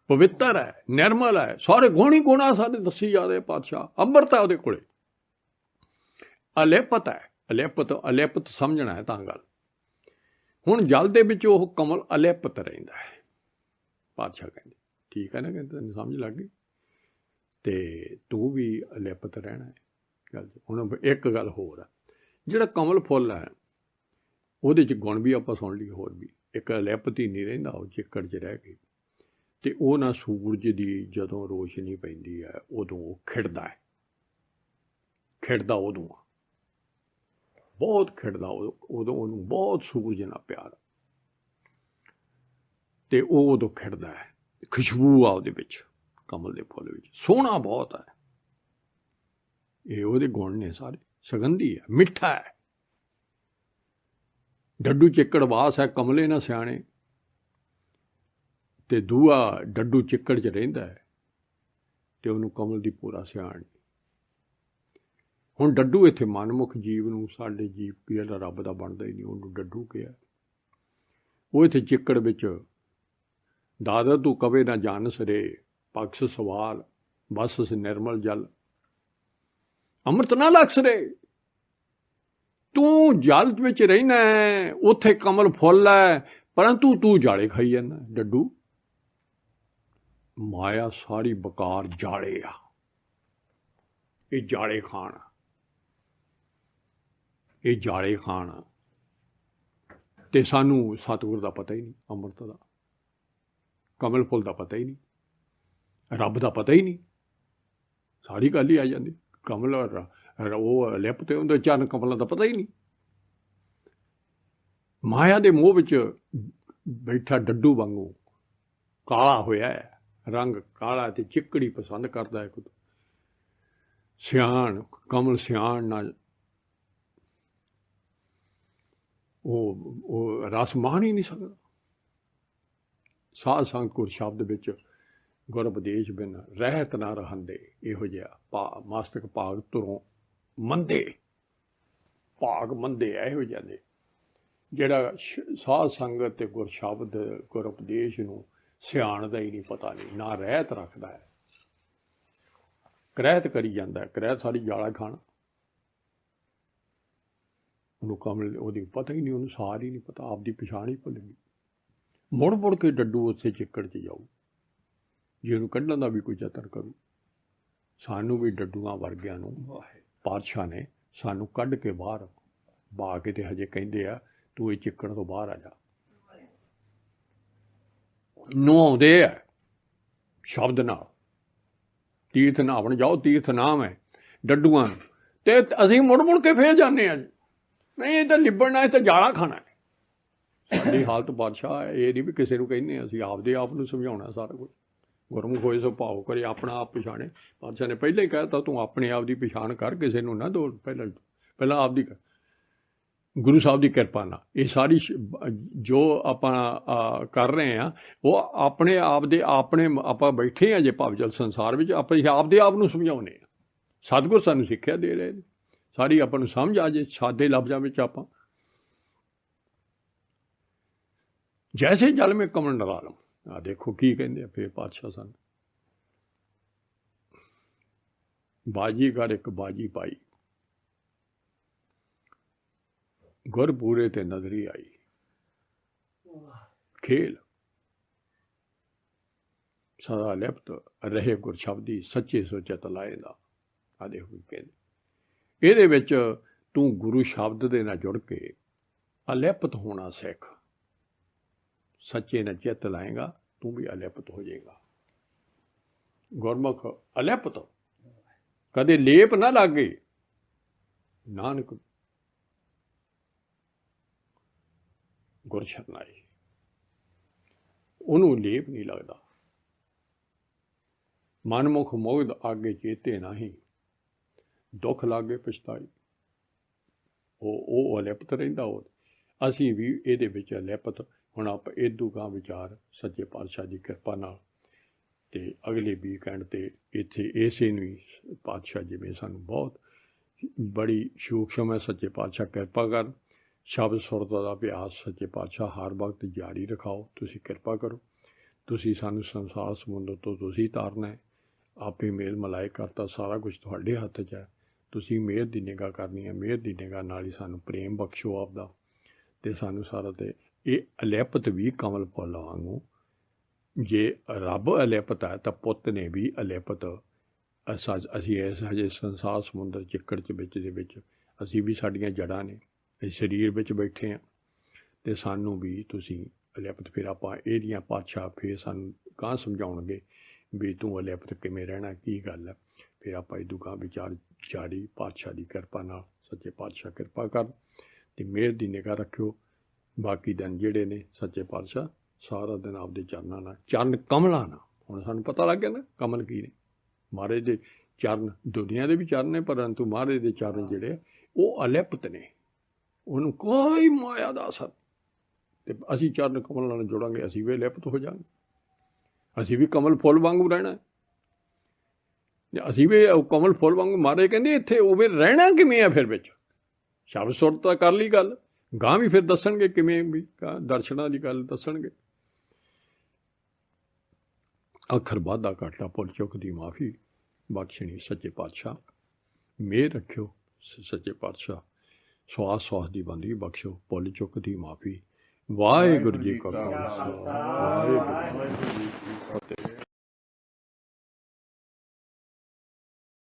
पवित्र है, निर्मल है, सारे गुण ही गुणा सारे दसी जा रहे। पातशाह अमृत है वो कोले, अलिपत है। अलिपत समझना है तां गल। हुण जल दे विच ओह कमल अलिपत रहिंदा है। पातशाह कहते ठीक है ना, कहते तैनूं समझ लग गई, ते तू भी अलिपत रहना है। गल हुण एक गल होर है, जिहड़ा कमल फुल है ਉਹਦੇ 'ਚ गुण भी ਆਪਾਂ सुन लिए, होर भी एक अलिपत ही नहीं रहिंदा, ਉਹ चिक्कड़ 'ਚ ਰਹਿ के। ਤੇ ਉਹ ਨਾ सूरज ਦੀ ਜਦੋਂ रोशनी ਪੈਂਦੀ ਹੈ ਉਦੋਂ ਉਹ ਖਿੜਦਾ ਹੈ। ਖਿੜਦਾ ਉਦੋਂ ਆ, बहुत खिड़दा उदों उन्होंने बहुत सूरज ना प्यार, तो वह उदों खिड़दा है। खुशबू आ उहदे विच, कमल के फुल विच सोहना बहुत है। ये उहदे गुण ने सारे, सुगंधी है, मिठा है। डड्डू चिक्कड़ वास है, कमले ना सियाणे, ते दूआ डड्डू चिक्कड़ च रहिंदा है, ते उहनूं कमल दी पूरा सियाण। हुण डड्डू इत्थे मनमुख जीव नूं, साडे जीव पीड़ा रब दा बनदा ही नहीं, उहनूं डड्डू किहा। वो इत्थे चिक्कड़ विच दादा तू कवे ना जानस रे, पक्ष सवाल बस निर्मल जल, अमृत ना लक्स रे। तू जल विच रहिना है, उत्थे कमल फुल है, परंतु तू जाले खाई जाना। डड्डू माया सारी बकार जाले आ, ये जाले खाना, ये जाले खान। तो सानू सतगुर का पता ही नहीं, अमृत का कमल फुल का पता ही नहीं, रब का पता ही नहीं। सारी गल ही आ जाती, कमल वो लिपते उन्हें चरण कमलों का पता ही नहीं। माया के मोह विच बैठा डड्डू वांगू काला होया है, रंग काला, ते चिकड़ी पसंद करता है। सियाण कमल सियाण ना वो रस मान ही नहीं सकता। साध संग गुर शब्द विच गुर उपदेश बिन रहत ना रहंदे, इहो जिहा मस्तक भाग तुरों मंदे, भाग मंदे इहो जिहा दे जिहड़ा साध संगत ते गुर शब्द गुर उपदेश नूं सियाणदा ही नहीं, पता नहीं, ना रहत रखदा है, करैत करी जांदा है। करैत सारी जाला खाना, उन्होंने कमल वो पता ही नहीं, उन्होंने सार ही नहीं पता, आपकी पछाण ही भुल गई। मुड़ मुड़ के डड्डू उत्थे चिक्कड़ च जाऊ, जे उन्होंने कढ़न का भी कोई यतन करूँ। सानू भी डड्डूआं वर्गियां नूं पातशाह ने सानू कढ़ के बाहर बा के, ते हजे कहिंदे आ तू ये चिक्कड़ तो बाहर आ जा। नहाउंदे आ शब्द नाल, तीर्थ नहावन जाओ, तीर्थ नाम है डड्डूआं नूं, ते असीं मुड़ मुड़ के फिर जाने आ। नहीं ये तो लिबड़ना, ये तो जाला खाना है। साडी हालत बादशाह है, ये नहीं भी किसी को कहने असीं आपदे आप नूं समझाउणा सारा कुछ। गुरमुख होए सो भाव करे, अपना आप पछाणे। बादशाह ने पहले ही कहता तू अपने आप की पछाण कर, किसी नूं ना दौड़, पहला आप दी कर। गुरु साहब की कृपा ना ये सारी जो अपना कर रहे हैं वो अपने आप दे, अपने आप बैठे हैं जे भावजल संसार में, आप आपदे आप नूं समझाउने। सतगुर सानूं सिक्ख्या दे रहे हैं, सारी आपां नूं समझ आ जाए सादे लफ्ज़ां विच। आपां जैसे जल में कमल नरालम, देखो की कहंदे फिर पातशाह सन, बाजीगर एक बाजी पाई, गुरपूरे ते नजरी आई। खेल सदा लिप्त रहे गुर शब्दी, सच्चे सोचे तलाए दा। आ देखो कहते ਇਹਦੇ ਵਿੱਚ ਤੂੰ ਗੁਰੂ ਸ਼ਬਦ ਦੇ ਨਾਲ ਜੁੜ ਕੇ ਅਲਿਪਤ ਹੋਣਾ ਸਿੱਖ। ਸੱਚੇ ਨਾਲ ਚਿੱਤ ਲਾਏਗਾ ਤੂੰ ਵੀ ਅਲਿਪਤ ਹੋ ਜਾਏਗਾ। ਗੁਰਮੁਖ ਅਲਿਪਤ, ਕਦੇ ਲੇਪ ਨਾ ਲਾਗੇ। ਨਾਨਕ ਗੁਰ ਸ਼ਰਨਾਈ, ਉਹਨੂੰ ਲੇਪ ਨਹੀਂ ਲੱਗਦਾ। ਮਨਮੁਖ ਮੋਹਿਤ ਆਗੇ ਚੇਤੇ ਨਹੀਂ, ਦੁੱਖ ਲਾਗੇ ਪਛਤਾਈ। ਉਹ ਅਲਿਪਤ ਰਹਿੰਦਾ। ਉਹ ਅਸੀਂ ਵੀ ਇਹਦੇ ਵਿੱਚ ਅਲਿਪਤ। ਹੁਣ ਆਪਾਂ ਇਦੋਂ ਗਾਂ ਵਿਚਾਰ ਸੱਚੇ ਪਾਤਸ਼ਾਹ ਦੀ ਕਿਰਪਾ ਨਾਲ ਤੇ ਅਗਲੇ ਵੀਕਐਂਡ ਤੇ ਇੱਥੇ ਇਸੇ ਨੂੰ ਹੀ ਪਾਤਸ਼ਾਹ ਜਿਵੇਂ ਸਾਨੂੰ ਬਹੁਤ ਬੜੀ ਸੂਖਮ ਹੈ। ਸੱਚੇ ਪਾਤਸ਼ਾਹ ਕਿਰਪਾ ਕਰ। ਸ਼ਬਦ ਸੁਰਤ ਦਾ ਅਭਿਆਸ ਸੱਚੇ ਪਾਤਸ਼ਾਹ ਹਰ ਵਕਤ ਜਾਰੀ ਰਖਾਓ। ਤੁਸੀਂ ਕਿਰਪਾ ਕਰੋ। ਤੁਸੀਂ ਸਾਨੂੰ ਸੰਸਾਰ ਸਮੁੰਦਰ ਤੋਂ ਤੁਸੀਂ ਤਾਰਨਾ ਹੈ। ਆਪੇ ਮੇਲ ਮਲਾਇਕ ਕਰਤਾ, ਸਾਰਾ ਕੁਝ ਤੁਹਾਡੇ ਹੱਥ 'ਚ ਹੈ। ਤੁਸੀਂ ਮਿਹਰ ਦੀ ਨਿਗਾਹ ਕਰਨੀ ਹੈ। ਮਿਹਰ ਦੀ ਨਿਗਾਹ ਨਾਲ ਹੀ ਸਾਨੂੰ ਪ੍ਰੇਮ ਬਖਸ਼ੋ ਆਪਦਾ, ਅਤੇ ਸਾਨੂੰ ਸਾਰਾ ਤੇ ਇਹ ਅਲਿਪਤ ਵੀ ਕਮਲ ਫੁੱਲ ਵਾਂਗੂ। ਜੇ ਰੱਬ ਅਲਿਪਤ ਹੈ ਤਾਂ ਪੁੱਤ ਨੇ ਵੀ ਅਲਿਪਤ। ਅਸੀਂ ਇਸ ਹਜੇ ਸੰਸਾਰ ਸਮੁੰਦਰ ਚਿੱਕੜ 'ਚ ਵਿੱਚ ਦੇ ਵਿੱਚ ਅਸੀਂ ਵੀ, ਸਾਡੀਆਂ ਜੜ੍ਹਾਂ ਨੇ, ਅਸੀਂ ਸਰੀਰ ਵਿੱਚ ਬੈਠੇ ਹਾਂ ਅਤੇ ਸਾਨੂੰ ਵੀ ਤੁਸੀਂ ਅਲਿਪਤ। ਫਿਰ ਆਪਾਂ ਇਹਦੀਆਂ ਪਾਤਸ਼ਾਹ ਫਿਰ ਸਾਨੂੰ ਗਾਂ ਸਮਝਾਉਣਗੇ ਵੀ ਤੂੰ ਅਲਿਪਤ ਕਿਵੇਂ ਰਹਿਣਾ, ਕੀ ਗੱਲ ਹੈ। ਫਿਰ ਆਪਾਂ ਇਦੋਂ ਗਾਂ ਵਿਚਾਰ ਜਾਰੀ ਪਾਤਸ਼ਾਹ ਦੀ ਕਿਰਪਾ ਨਾਲ। ਸੱਚੇ ਪਾਤਸ਼ਾਹ ਕਿਰਪਾ ਕਰ ਅਤੇ ਮਿਹਰ ਦੀ ਨਿਗਾਹ ਰੱਖਿਓ। ਬਾਕੀ ਦਿਨ ਜਿਹੜੇ ਨੇ ਸੱਚੇ ਪਾਤਸ਼ਾਹ ਸਾਰਾ ਦਿਨ ਆਪਦੇ ਚਰਨਾਂ ਨਾਲ, ਚਰਨ ਕਮਲਾਂ ਨਾਲ। ਹੁਣ ਸਾਨੂੰ ਪਤਾ ਲੱਗ ਗਿਆ ਨਾ ਕਮਲ ਕੀ ਨੇ। ਮਹਾਰਾਜ ਦੇ ਚਰਨ ਦੁਨੀਆਂ ਦੇ ਵੀ ਚਰਨ ਨੇ, ਪਰੰਤੂ ਮਹਾਰਾਜ ਦੇ ਚਰਨ ਜਿਹੜੇ ਉਹ ਅਲਿਪਤ ਨੇ, ਉਹਨੂੰ ਕੋਈ ਮਾਇਆ ਦਾ ਅਸਰ। ਅਤੇ ਅਸੀਂ ਚਰਨ ਕਮਲ ਨਾਲ ਜੁੜਾਂਗੇ, ਅਸੀਂ ਵੀ ਅਲਿਪਤ ਹੋ ਜਾਵਾਂਗੇ। ਅਸੀਂ ਵੀ ਕਮਲ ਫੁੱਲ ਵਾਂਗੂ ਰਹਿਣਾ। ਅਸੀਂ ਵੀ ਕਮਲ ਫੁੱਲ ਵਾਂਗੂ। ਮਹਾਰਾਜ ਕਹਿੰਦੇ ਇੱਥੇ ਉਵੇਂ ਰਹਿਣਾ ਕਿਵੇਂ ਆ। ਫਿਰ ਵਿੱਚ ਸ਼ਬਦ ਸੁਰਤ ਤਾਂ ਕਰ ਲਈ ਗੱਲ, ਗਾਂ ਵੀ ਫਿਰ ਦੱਸਣਗੇ ਕਿਵੇਂ ਵੀ ਦਰਸ਼ਨਾਂ ਦੀ ਗੱਲ ਦੱਸਣਗੇ। ਅੱਖਰ ਵਾਧਾ ਘਾਟਾ ਭੁੱਲ ਚੁੱਕ ਦੀ ਮਾਫੀ ਬਖਸ਼ਣੀ ਸੱਚੇ ਪਾਤਸ਼ਾਹ। ਮਿਹਰ ਰੱਖਿਓ ਸੱਚੇ ਪਾਤਸ਼ਾਹ। ਸਵਾਸ ਸਵਾਸ ਦੀ ਬੰਦਗੀ ਬਖਸ਼ੋ, ਭੁੱਲ ਚੁੱਕ ਦੀ ਮਾਫੀ। ਵਾਹਿਗੁਰੂ ਜੀ ਕਾ ਖਾਲਸਾ, ਵਾਹਿਗੁਰੂ ਜੀ ਕੀ ਫਤਿਹ।